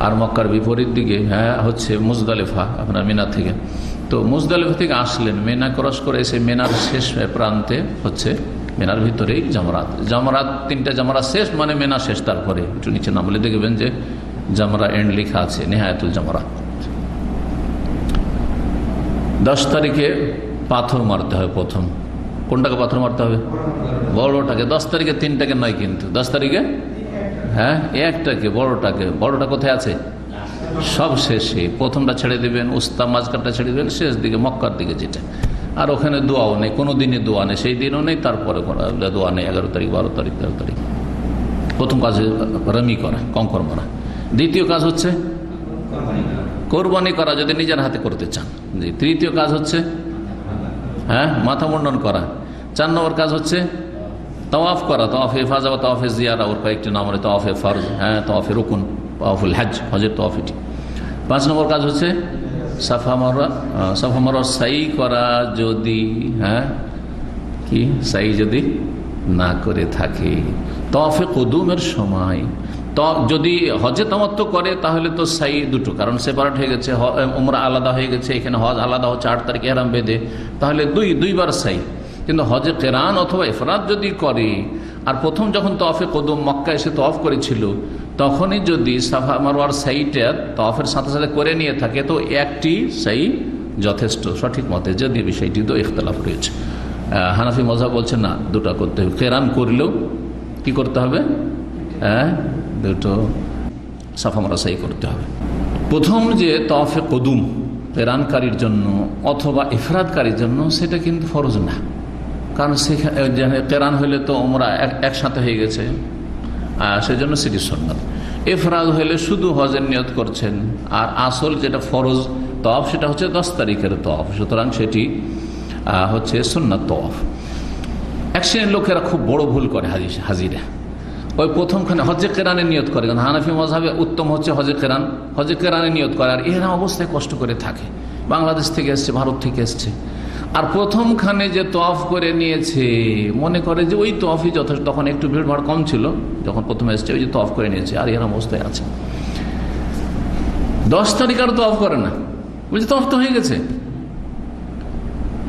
আর মক্কার বিপরীত দিকে হচ্ছে মুজদালিফা আপনার মিনা থেকে। তো মুজদালিফা থেকে আসলেন, মেনা ক্রস করে এসে মেনার শেষ প্রান্তে হচ্ছে মেনার ভিতরেই জামরাত। জামরাত 3টা জামরা শেষ মানে মেনা শেষ। তারপরে একটু নিচে নাম বলে দেখবেন যে জামরা এন্ড লেখা আছে, নেহায়াতুল জামরা। 10 তারিখে পাথর মারতে হবে প্রথম। কোনটাকে পাথর মারতে হবে? বড়টাকে। 10 তারিখে 3টাকে নয়, কিন্তু 10 তারিখে হ্যাঁ একটাকে, বড়টাকে। বড়টা কোথায় আছে? সব শেষে। প্রথমটা ছেড়ে দিবেন, উস্তা মাঝখানটা ছেড়ে দিবেন শেষ দিকে, মক্কার দিকে যেটা। আর ওখানে দোয়াও নেই, কোনো দিনই দোয়া নেই, সেই দিনও নেই, তারপরে দোয়া নেই। 11 তারিখ, 12 তারিখ, 13 তারিখ। প্রথম কাজ রমি করা, কঙ্কর মারা। দ্বিতীয় কাজ হচ্ছে কোরবানি করা, যদি নিজের হাতে করতে চান। জি। তৃতীয় কাজ হচ্ছে হ্যাঁ মাথা মুন্ডন করা। 4 নম্বর কাজ হচ্ছে তাওয়াফ করা, তাওয়াফে ইফাজা বা তাওয়াফে জিয়ারা, ওর কয়েকটি নাম হলে তাওয়াফে ফরজ, হ্যাঁ তাওয়াফে রুকুন, তাওয়াফুল হজ, হজের তাওয়াফ এটি। 5 নম্বর কাজ হচ্ছে সাফা মারওয়া সাই করা, যদি হ্যাঁ কি সাই যদি না করে থাকে তাওয়াফে কুদুমের সময়। তো যদি হজে তামাত্তু করে তাহলে তো সাই দুটো, কারণ সেপারেট হয়ে গেছে, উমরা আলাদা হয়ে গেছে, এখানে হজ আলাদা হচ্ছে 8 তারিখে ইহরাম বেঁধে, তাহলে দুইবার সাই। কিন্তু হজে কেরান অথবা ইফরাদ যদি করে, আর প্রথম যখন তাওয়াফে কুদুম মক্কা এসে তাওয়াফ করেছিল তখনই যদি সাফা মারওয়ার সাইটা তাওয়াফের সাথে সাথে করে নিয়ে থাকে, তো একটি সাই যথেষ্ট সঠিক মতে, যদি বিষয়টি তো ইখতিলাফ রয়েছে। হানাফি মযহাব বলছে না, দুটো করতে হবে। কেরান করলেও কি করতে হবে? হ্যাঁ দুটো সাফা মারওয়া সাই করতে হবে। প্রথম যে তাওয়াফে কুদুম কেরানকারীর জন্য অথবা ইফরাদকারীর জন্য, সেটা কিন্তু ফরজ না, কারণ সেখানে কেরান হইলে তো উমরা একসাথে হয়ে গেছে, সেজন্য সেটি সুন্নাত। ইফরাদ হইলে শুধু হজের নিয়ত করছেন, আর আসল যেটা ফরজ তাওয়াফ সেটা হচ্ছে 10 তারিখের তাওয়াফ, সুতরাং সেটি হচ্ছে সুন্নাত তাওয়াফ। এক শ্রেণীর লোকেরা খুব বড় ভুল করে হাজিরা, ওই প্রথমখানে হজে কেরানের নিয়ত করে। কারণ হানাফি মযহাবে উত্তম হচ্ছে হজে কেরানের নিয়ত করে, আর এরা অবস্থায় কষ্ট করে থাকে, বাংলাদেশ থেকে এসছে, ভারত থেকে এসছে, আর প্রথমখানে যে তওয়াফ করে নিয়েছে মনে করে যে ওই তওয়াফই যথেষ্ট। তখন একটু ভিড়ভাড় কম ছিল যখন প্রথমে এসছে, ওই যে তওয়াফ করে নিয়েছে, আর এরা অবস্থায় আছে। 10 তারিখ আর তওয়াফ করে না, বলছে তওয়াফ তো হয়ে গেছে।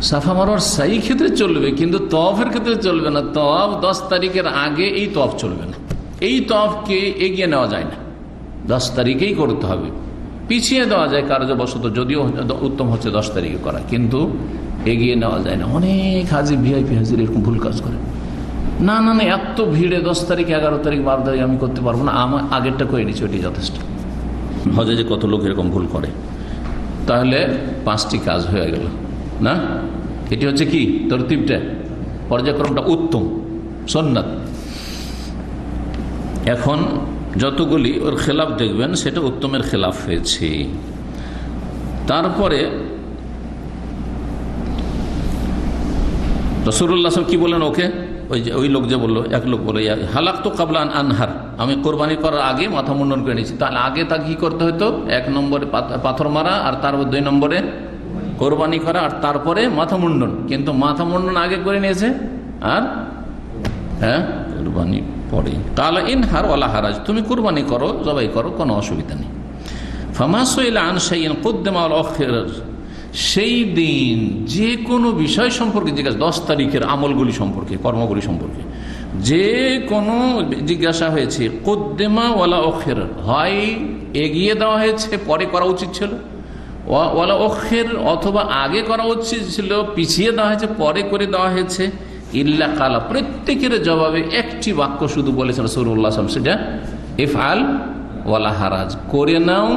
সাফা মারওয়ার সাই ক্ষেত্রে চলবে, কিন্তু তওয়াফের ক্ষেত্রে চলবে না। তওয়াফ 10 তারিখের আগে এই তওয়াফ চলবে না, এই তওয়াফকে এগিয়ে নেওয়া যায় না, 10 তারিখেই করতে হবে। পিছিয়ে দেওয়া যায় কার্যবশত, যদিও উত্তম হচ্ছে 10 তারিখে করা, কিন্তু এগিয়ে নেওয়া যায় না। অনেক হাজি ভিআইপি হাজির এরকম ভুল কাজ করে, না না না এত ভিড়ে 10 তারিখ 11 তারিখ 12 তারিখ আমি করতে পারবো না, আমার আগেরটা করে নিচ্ছি, ওইটি যথেষ্ট। হজে যে কত লোক এরকম ভুল করে, তাহলে 5টি কাজ হয়ে গেল না। এটি হচ্ছে কি তরতিবটা, পর্যায়ক্রমটা উত্তম সুন্নাত। এখন যতগুলি ওর খেলাফ দেখবেন সেটা উত্তমের খেলাফ হয়েছে। তারপরে রাসূলুল্লাহ কি বলেন ওকে, ওই লোক যে বললো, এক লোক বলে হালাক তো কাবলা আনহার, আমি কোরবানি করার আগে মাথা মুন্ডন করে নিয়েছি। তাহলে আগে তা কি করতে হতো? 1 নম্বরে পাথর মারা, আর তারপর 2 নম্বরে কোরবানি করা, আর তারপরে মাথা মুন্ডন। কিন্তু মাথা মুন্ডন আগে করে নিয়েছে, আর হ্যাঁ কোরবানি পরে। কালা ইনহার ওয়ালা হারাজ, তুমি কোরবানি করো, জবাই করো, কোনো অসুবিধা নেই। ফামাসুইলা আন শাইইন কুদ্দিমা ওয়া আখির, সেই দিন যে কোনো বিষয় সম্পর্কে জিজ্ঞাসা, 10 তারিখের আমলগুলি সম্পর্কে, কর্মগুলি সম্পর্কে যে কোনো জিজ্ঞাসা হয়েছে, কুদ্দিমা ওয়ালা আখির, হয় এগিয়ে দেওয়া হয়েছে, পরে করা উচিত ছিল, ওয়ালা আখির অথবা আগে করা উচিত ছিল, পিছিয়ে দেওয়া হয়েছে, পরে করে দেওয়া হয়েছে। ইল্লা কালা, প্রত্যেকের জবাবে একটি বাক্য শুধু বলেছেন রাসূলুল্লাহ সাল্লাল্লাহু আলাইহি ওয়াসাল্লাম, সেটা ইফআল ওয়ালা হারাজ, করে নাও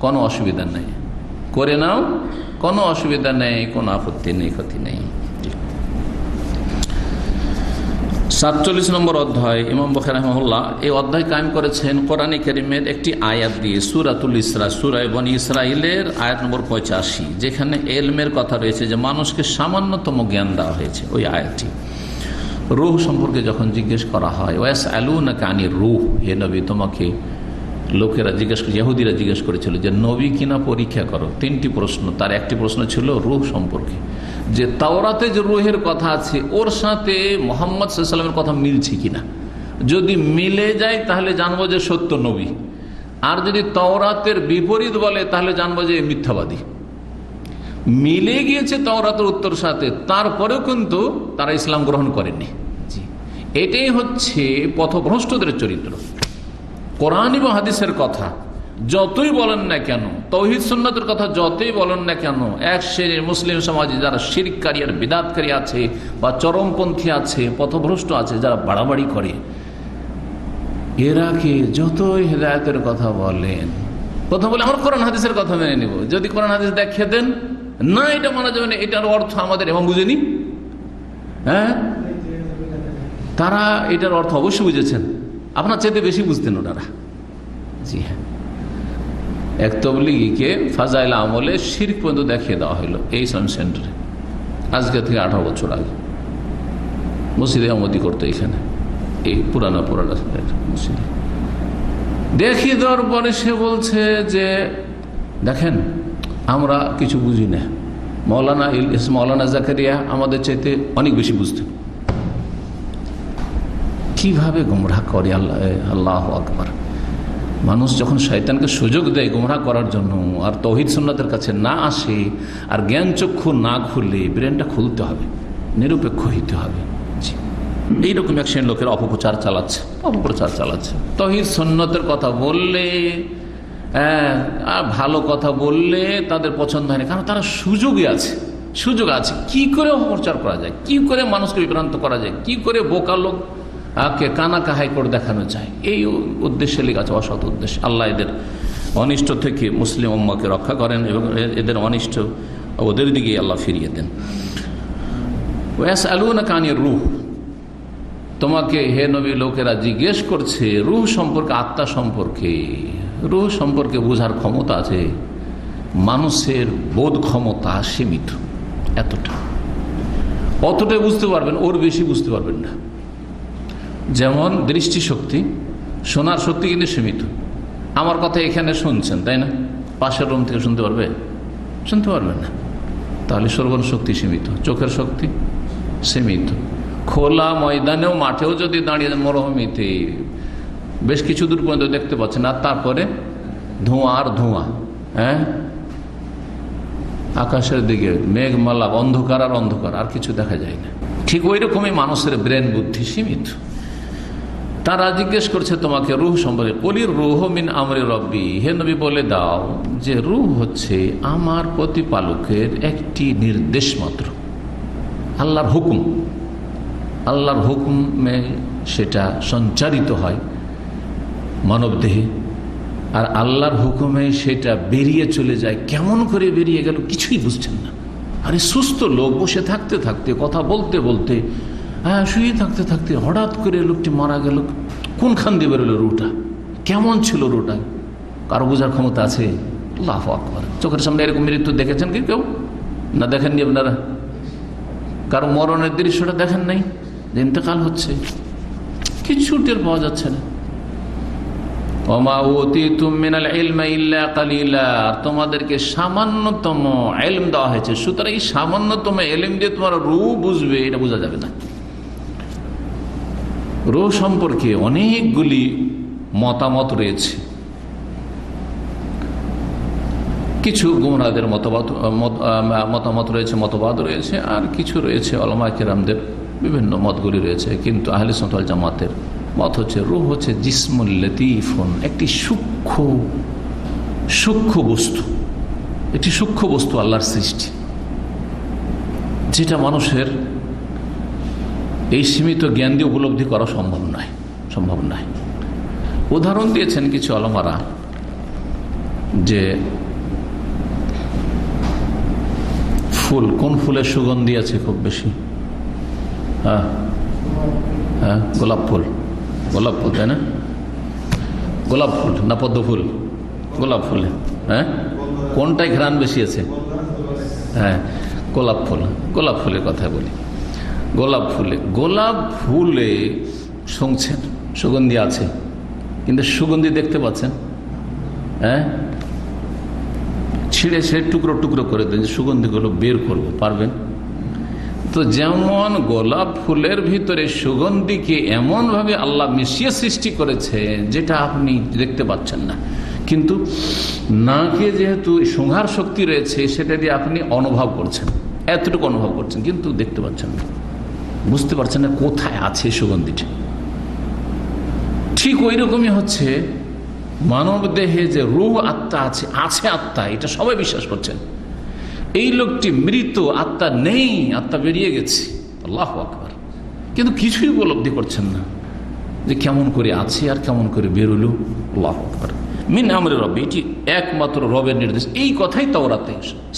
কোনো অসুবিধা নেই, করে নাও কোনো অসুবিধা নেই, কোনো আপত্তি নেই, ক্ষতি নেই। 47 নম্বর অধ্যায়, ইমাম বুখারী রাহিমাহুল্লাহ এই অধ্যায় কায়েম করেছেন কোরআনে কারীমের একটি আয়াত দিয়ে, সূরাতুল ইসরা, সূরা বনী ইসরাঈলের আয়াত নম্বর 85, যেখানে ইলমের কথা রয়েছে, যে মানুষকে সামান্যতম জ্ঞান দেওয়া হয়েছে। ওই আয়াতটি রূহ সম্পর্কে যখন জিজ্ঞেস করা হয়, ওয়াসআলুনাকা আনির রূহ, হে নবী তোমাকে লোকেরা জিজ্ঞেস করে, ইহুদিরা জিজ্ঞেস করেছিল যে নবী কিনা পরীক্ষা করো। 3টি প্রশ্ন, তার একটি প্রশ্ন ছিল রূহ সম্পর্কে, যে তাওরাতে যে রূহের কথা আছে ওর সাথে মুহাম্মদ সাল্লাল্লাহু আলাইহি ওয়াসাল্লামের কথা মিলছে কিনা। যদি মিলে যায় তাহলে জানবো যে সত্য নবী, আর যদি তাওরাতের বিপরীত বলে তাহলে জানবো যে মিথ্যাবাদী। মিলে গিয়েছে তাওরাতের উত্তর সাথে, তারপরেও কিন্তু তারা ইসলাম গ্রহণ করেনি। এটাই হচ্ছে পথভ্রষ্টদের চরিত্র। কোরআন এবং হাদিসের কথা যতই বলেন না কেন, তাওহীদ সুন্নাতের কথা যতই বলেন না কেন, এক শ্রেণীর মুসলিম সমাজে যারা শিরককারী আর বিদআতকারী আছে বা চরমপন্থী আছে, পথভ্রষ্ট আছে, যারা বাড়াবাড়ি করে, এরা কি যতই হেদায়েতের কথা বলেন, প্রথম বলে আমরা কোরআন হাদিসের কথা মেনে নিব, যদি কোরআন হাদিস দেখিয়ে দেন না এটা মানা যাবে না, এটার অর্থ আমাদের এমন বুঝেনি। হ্যাঁ, তারা এটার অর্থ অবশ্যই বুঝেছেন, আপনার চাইতে বেশি বুঝতেন ওনারা। জি হ্যাঁ, এক তবলিগীকে ফাজাইল আমলে শিরক পর্যন্ত দেখিয়ে দেওয়া হলো এই ইসলাম সেন্টারে, আজকে থেকে 18 বছর আগে। মসজিদে আমদি করতো এখানে, এই পুরানা মসজিদে দেখিয়ে দেওয়ার পরে সে বলছে যে দেখেন আমরা কিছু বুঝি না, মৌলানা জাকারিয়া আমাদের চাইতে অনেক বেশি বুঝতেন। কিভাবে গুমরাহ করে! আল্লাহু আকবার। মানুষ যখন শয়তানকে সুযোগ দেয় গুমরাহ করার জন্য, আর তাওহীদ সুন্নাতের কাছে না আসে, আর জ্ঞান চক্ষু না খুলে, ব্রেনটা খুলতে হবে, নিরপেক্ষ হইতে হবে। এইরকম এক শ্রেণীর লোকের অপপ্রচার চালাচ্ছে। তাওহীদ সুন্নাতের কথা বললে, ভালো কথা বললে তাদের পছন্দ হয় না, কারণ তারা সুযোগ আছে কি করে অপপ্রচার করা যায়, কি করে মানুষকে বিভ্রান্ত করা যায়, কি করে বোকা লোক কে কানা কাহাই করে দেখানো যায়, এই উদ্দেশ্যে লেগেছে, অসৎ উদ্দেশ্য। আল্লাহ এদের অনিষ্ট থেকে মুসলিম উম্মাহকে রক্ষা করেন এবং এদের অনিষ্ট ওদের দিকে আল্লাহ ফিরিয়ে দেন। ওয়াসআলুনাকা আনির রূহ, তোমাকে হে নবী লোকেরা জিজ্ঞেস করছে রূহ সম্পর্কে, আত্মা সম্পর্কে। রূহ সম্পর্কে বোঝার ক্ষমতা আছে, মানুষের বোধ ক্ষমতা সীমিত, অতটাই বুঝতে পারবেন, ওর বেশি বুঝতে পারবেন না। যেমন দৃষ্টিশক্তি, শোনার শক্তি কিন্তু সীমিত। আমার কথা এখানে শুনছেন, তাই না? পাশের রুম থেকে শুনতে পারবেন না। তাহলে শ্রবণ শক্তি সীমিত, চোখের শক্তি সীমিত। খোলা ময়দানেও, মাঠেও যদি দাঁড়িয়ে মরুভূমিতে বেশ কিছু দূর পর্যন্ত দেখতে পাচ্ছেন, আর তারপরে ধোঁয়া আর ধোঁয়া, হ্যাঁ, আকাশের দিকে মেঘমালা, অন্ধকার আর অন্ধকার, আর কিছু দেখা যায় না। ঠিক ওই রকমই মানুষের ব্রেন বুদ্ধি সীমিত। তারা জিজ্ঞেস করছে তোমাকে রূহ সম্পর্কে, বলি রূহ মিন আমরি রব্বি, হে নবী বলে দাও যে রূহ হচ্ছে আমার প্রতিপালকের একটি নির্দেশ মাত্র, আল্লাহর হুকুম। আল্লাহর হুকুমে সেটা সঞ্চারিত হয় মানবদেহে, আর আল্লাহর হুকুমে সেটা বেরিয়ে চলে যায়। কেমন করে বেরিয়ে গেল কিছুই বুঝছেন না। আরে সুস্থ লোক বসে থাকতে থাকতে, কথা বলতে বলতে, শুয়ে থাকতে থাকতে হঠাৎ করে লোকটি মারা গেল। কোনখান দিয়ে বেরোলো রুটা? কেমন ছিল রুটা? কারো বোঝার ক্ষমতা আছে? আল্লাহু আকবার। চোখের সামনে এরকম মৃত্যু দেখেছেন কি কেউ? না দেখেননি আপনারা? কারো মরণের দৃশ্যটা দেখেন নাই, যে ইন্তেকাল হচ্ছে, কিছু টের পাওয়া যাচ্ছে না। ওমা উতিতুম মিনাল ইলমি ইল্লা কালিলা, তোমাদেরকে সামান্যতম ইলম দেওয়া হয়েছে, সুতরাং এই সামান্যতম ইলম দিয়ে তোমার রূহ বুঝবে এটা বোঝা যাবে না। রূহ সম্পর্কে অনেকগুলি মতামত রয়েছে। কিছু গুমরাহদের মতামত রয়েছে, মতবাদ রয়েছে, আর কিছু রয়েছে উলামায়ে কেরামদের বিভিন্ন মতগুলি রয়েছে। কিন্তু আহলে সুন্নাত ওয়াল জামাতের মত হচ্ছে রূহ হচ্ছে জিসমুল লতীফুন, একটি সূক্ষ্ম বস্তু, আল্লাহর সৃষ্টি, যেটা মানুষের এই সীমিত জ্ঞান দিয়ে উপলব্ধি করা সম্ভব নয়। উদাহরণ দিয়েছেন কিছু উলামারা যে ফুল, কোন ফুলের সুগন্ধি আছে খুব বেশি? হ্যাঁ, গোলাপ ফুল, তাই না? গোলাপ ফুল না পদ্ম ফুল? গোলাপ ফুল। হ্যাঁ, কোনটাই ঘ্রাণ বেশি আছে? হ্যাঁ, গোলাপ ফুলের কথা বলি। গোলাপ ফুলে শুনছেন সুগন্ধি আছে, কিন্তু সুগন্ধি দেখতে পাচ্ছেন? হ্যাঁ, ছিঁড়ে টুকরো করে দেন, সুগন্ধিগুলো বের করবো, পারবেন? তো যেমন গোলাপ ফুলের ভিতরে সুগন্ধিকে এমনভাবে আল্লাহ মিশিয়ে সৃষ্টি করেছে যেটা আপনি দেখতে পাচ্ছেন না, কিন্তু নাকে যেহেতু সংহার শক্তি রয়েছে সেটা দিয়ে আপনি অনুভব করছেন, এতটুকু অনুভব করছেন, কিন্তু দেখতে পাচ্ছেন না, বুঝতে পারছেন না কোথায় আছে সুগন্ধিটা। ঠিক ওই রকমই হচ্ছে মানব দেহে যে রূহ আত্মা আছে, আত্মা, এটা সবাই বিশ্বাস করছেন। এই লোকটি মৃত, আত্মা নেই, আত্মা বেরিয়ে গেছে, আল্লাহু আকবার, কিন্তু কিছুই উপলব্ধি করছেন না যে কেমন করে আছে আর কেমন করে বেরোলো। আল্লাহু আকবার। মিন আমরি রব্বি, এটি একমাত্র রবের নির্দেশ। এই কথাই তাওরাতে,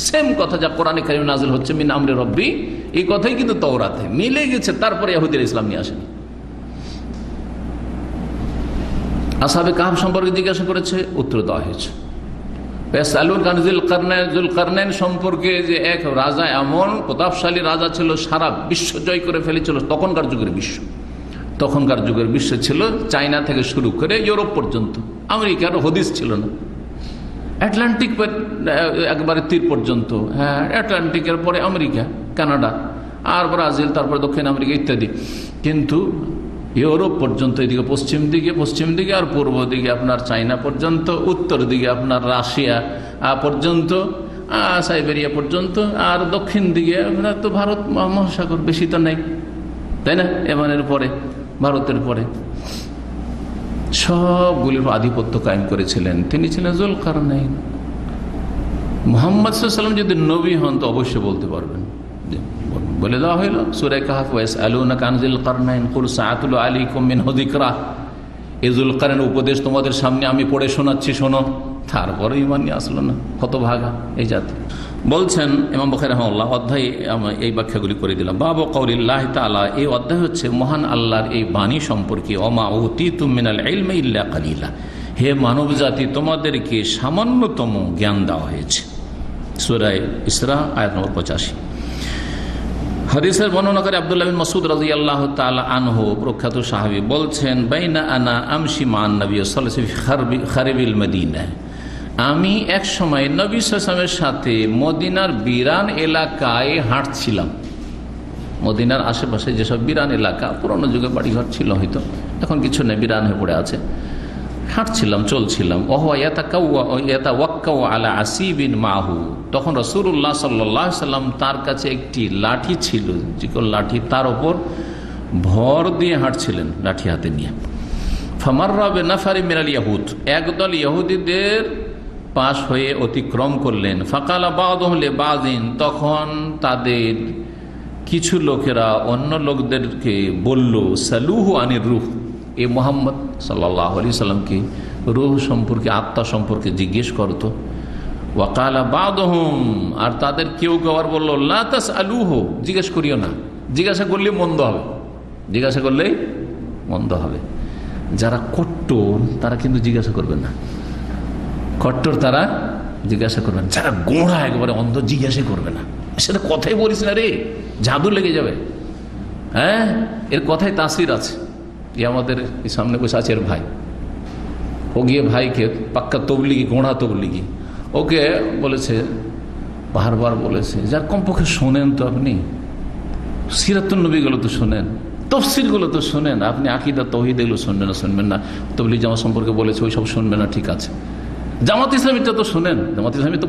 সেম কথা যা কোরআনে কারিমে নাযিল হচ্ছে মিন আমরি রব্বি, এই কথাই কিন্তু তাওরাতে মিলে গেছে। তারপরে ইহুদিরা ইসলাম নিয়ে আসেনি। আসহাবে কাহফ সম্পর্কে জিজ্ঞাসা করেছে, উত্তর দেওয়া হয়েছে। যুলকারনাইন সম্পর্কে, যে এক রাজা, এমন প্রতাপশালী রাজা ছিল, সারা বিশ্ব জয় করে ফেলেছিল। তখনকার যুগের বিশ্ব ছিল চায়না থেকে শুরু করে ইউরোপ পর্যন্ত। আমেরিকার হদিস ছিল না, আটলান্টিক একবারে তীর পর্যন্ত। হ্যাঁ, আটলান্টিকের পরে আমেরিকা, কানাডা, আর ব্রাজিল, তারপরে দক্ষিণ আমেরিকা ইত্যাদি। কিন্তু ইউরোপ পর্যন্ত, এদিকে পশ্চিম দিকে আর পূর্ব দিকে আপনার চায়না পর্যন্ত, উত্তর দিকে আপনার রাশিয়া পর্যন্ত, সাইবেরিয়া পর্যন্ত, আর দক্ষিণ দিকে আপনার তো ভারত মহাসাগর, বেশি তো নেই, তাই না? এমানের পরে, ভারতের পরে সবগুলির আধিপত্য কায়েম করেছিলেন তিনি, ছিলেন যুলকারনাইন। মুহাম্মদ সাল্লাল্লাহু আলাইহি ওয়াসাল্লাম যদি নবী হন তো অবশ্যই বলতে পারবেন। বলে দেওয়া হইল সূরা কাহফ, ওয়াসআলুনাকা আন যুলকারনাইন কুল সাআতুল আলাইকুম মিনহু যিকরা। এই যুলকারনাইনের উপদেশ তোমাদের সামনে আমি পড়ে শোনাচ্ছি, শোনো। তারপরে ঈমান নিয়ে আসলো না, হতভাগা এই জাতি। বলছেন ইমাম বুখারী রাহিমাহুল্লাহ, অধ্যায় এই ব্যাখ্যাগুলি করে দিলাম। বাবু কাউলিল্লাহি তাআলা, এই অধ্যায় হচ্ছে মহান আল্লাহর এই বাণী সম্পর্কে। ওমা উতীতুম মিনাল ইলমি ইল্লা কালিলা, হে মানব জাতি, তোমাদেরকে সামান্যতম জ্ঞান দেওয়া হয়েছে। সূরা ইসরা আয়াত নম্বর 85। হাদিসের বর্ণনাকারী আব্দুল্লাহ বিন মাসউদ রাদিয়াল্লাহু তাআলা আনহু, প্রখ্যাত সাহাবী, বলছেন, বাইনা আনা আমশি মান নবী সাল্লাল্লাহু আলাইহি ওয়াসাল্লাম ফি খারিবিল মদিনা, আমি এক সময় নবী সাল্লাল্লাহু আলাইহি ওয়াসাল্লামের সাথে মদিনার বিরান এলাকায় হাঁটছিলাম। মদিনার আশেপাশে যেসব বিরান এলাকা, পুরোনো যুগে বাড়িঘর ছিল, হয়তো এখন কিছু নেই, বিরান হয়ে পড়ে আছে। হাঁটছিলাম, চলছিলাম। আলা আসিবিন মাহু, তখন রাসূলুল্লাহ সাল্লাল্লাহু আলাইহি ওয়াসাল্লাম, তার কাছে একটি লাঠি ছিল, যে লাঠি তার ওপর ভর দিয়ে হাঁটছিলেন, লাঠি হাতে নিয়ে। ফামাররা বিনাফারি মিনাল ইয়াহুদ, একদল ইহুদিদের পাশ হয়ে অতিক্রম করলেন। ফাকালা বাযুহুম লিবাযিন, তখন তাদের কিছু লোকেরা অন্য লোকদেরকে বলল, সালুহু আনির রূহ, এ মুহাম্মদ সাল্লাল্লাহু আলাইহি সাল্লামকে রূহ সম্পর্কে, আত্মা সম্পর্কে জিজ্ঞেস করতো। ওয়াকালা বাযুহুম, আর তাদের কেউ আবার বলল, লা তাসআলুহু, জিজ্ঞেস করিও না, জিজ্ঞাসা করলে মন্দ হবে, জিজ্ঞাসা করলেই মন্দ হবে। যারা কট্টর তারা কিন্তু জিজ্ঞাসা করবে না, কট্টর তারা জিজ্ঞাসা করবে না। যারা গোঁড়া একেবারে অন্ধ, জিজ্ঞাসা করবে না। সেটা কথাই বলিস না রে, জাদু লেগে যাবে। হ্যাঁ, এর কথায় তাসির আছে। আমাদের সামনে বসে আছে এর ভাই, ও গিয়ে ভাইকে, পাক্কা তবলিগি, গোঁড়া তবলিগি, ওকে বলেছে, বারবার বলেছে, যার কমপক্ষে শোনেন তো আপনি, সিরাতুন নবীগুলো তো শোনেন, তফসিরগুলো তো শোনেন, আপনি আকীদা তাওহীদ এগুলো শুনবেন না। তবলিগ জামাত সম্পর্কে বলেছে, ওই সব শুনবেন না, ঠিক আছে। জামাত ইসলামীটা তো শোনেন, জামাত ইসলামী তো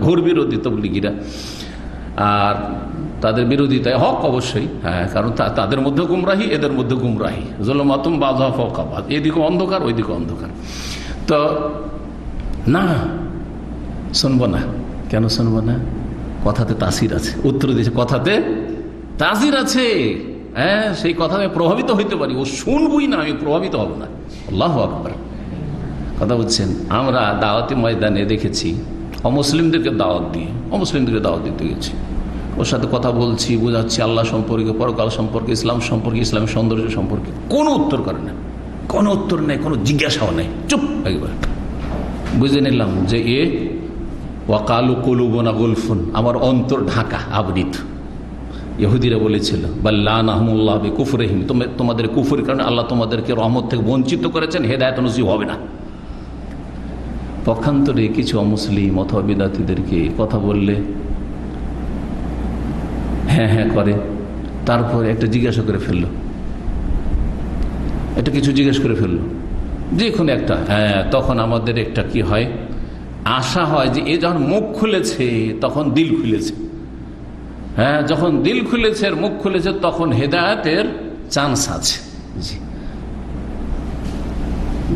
ঘোর বিরোধী তবলিগিরা, আর তাদের বিরোধিতায় হক অবশ্যই। হ্যাঁ, কারণ তাদের মধ্যে গুমরাহি, এদের মধ্যে গুমরাহি, যুলমাতুম বাযুহা ফাওকা বায, এদিকে অন্ধকার ওইদিকে অন্ধকার। তো না, শুনবো না। কেন শুনবো না? কথাতে তাসির আছে। উত্তর দিয়েছে, কথাতে তাসির আছে। হ্যাঁ, সেই কথা আমি প্রভাবিত হইতে পারি, ও শুনবই না, আমি প্রভাবিত হব না। আল্লাহু আকবার। কথা বুঝছেন? আমরা দাওয়াতি ময়দানে দেখেছি, অমুসলিমদেরকে দাওয়াত দিতে গেছি, ওর সাথে কথা বলছি, বোঝাচ্ছি আল্লাহ সম্পর্কে, পরকাল সম্পর্কে, ইসলাম সম্পর্কে, ইসলামের সৌন্দর্য সম্পর্কে। কোনো উত্তর করে না, কোনো উত্তর নেই, কোনো জিজ্ঞাসাও নেই, চুপ একবার। বুঝে নিলাম যে এ ওয়াকালু কুলুবুনা গুলফুন, আমার অন্তর ঢাকা, আবৃত। ইহুদিরা বলেছিল, বাল্লানাহুমুল্লাহ বিকুফরিহিম, তোমাদের কুফরের কারণে আল্লাহ তোমাদেরকে রহমত থেকে বঞ্চিত করেছেন, হেদায়েত নসিব হবে না। পক্ষান্তরে কিছু অমুসলিম অথবা বিদাতীদেরকে কথা বললে হ্যাঁ হ্যাঁ করে, তারপরে একটা জিজ্ঞাসা করে ফেললো, এটা কিছু জিজ্ঞেস করে ফেললো, যে কোনো একটা, তখন আমাদের একটা কি হয়, আশা হয় যে এ যখন মুখ খুলেছে তখন দিল খুলেছে। যখন দিল খুলেছে আর মুখ খুলেছে তখন হেদায়েতের চান্স আছে। জি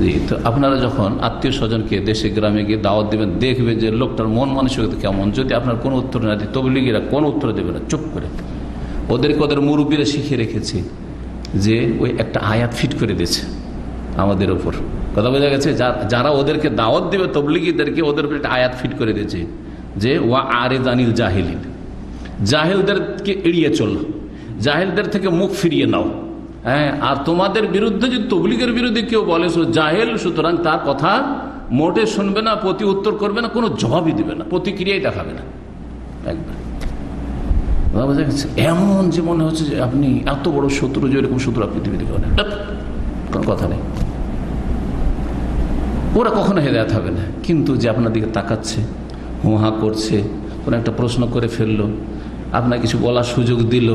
জি। তো আপনারা যখন আত্মীয় স্বজনকে দেশে গ্রামে গিয়ে দাওয়াত দেবেন, দেখবে যে লোকটার মন মানসিকতা কেমন। যদি আপনার কোনো উত্তর না দেয়, তবলিগীরা কোনো উত্তর দেবে না, চুপ করে। ওদেরকে ওদের মুরব্বীরা শিখিয়ে রেখেছে যে ওই একটা আয়াত ফিট করে দিয়েছে আমাদের ওপর। কথা বোঝা গেছে? যারা ওদেরকে দাওয়াত দেবে তবলিগীদেরকে, ওদের উপর একটা আয়াত ফিট করে দিয়েছে যে ওয়া আরে জানিল জাহিলিন, জাহেলদেরকে এড়িয়ে চলো, জাহেলদের থেকে মুখ ফিরিয়ে নাও। আর তোমাদের বিরুদ্ধে যদি তবলিগের বিরুদ্ধে কেউ বলে জাহেল, সুতরাং তার কথা মোটে শুনবে না, প্রতি উত্তর করবে না, কোনো জবাবই দেবে না, প্রতিক্রিয়াই দেখাবে না একবার। বোঝা গেছে? এমন যে মনে হচ্ছে যে আপনি এত বড় শত্রু, যে এরকম শত্রু আপনি পৃথিবীতে কোনো কথা নেই। ওরা কখনো হেদায়েত হবে না। কিন্তু যে আপনার দিকে তাকাচ্ছে, হুহা করছে, কোনো একটা প্রশ্ন করে ফেললো, আপনার কিছু বলার সুযোগ দিল,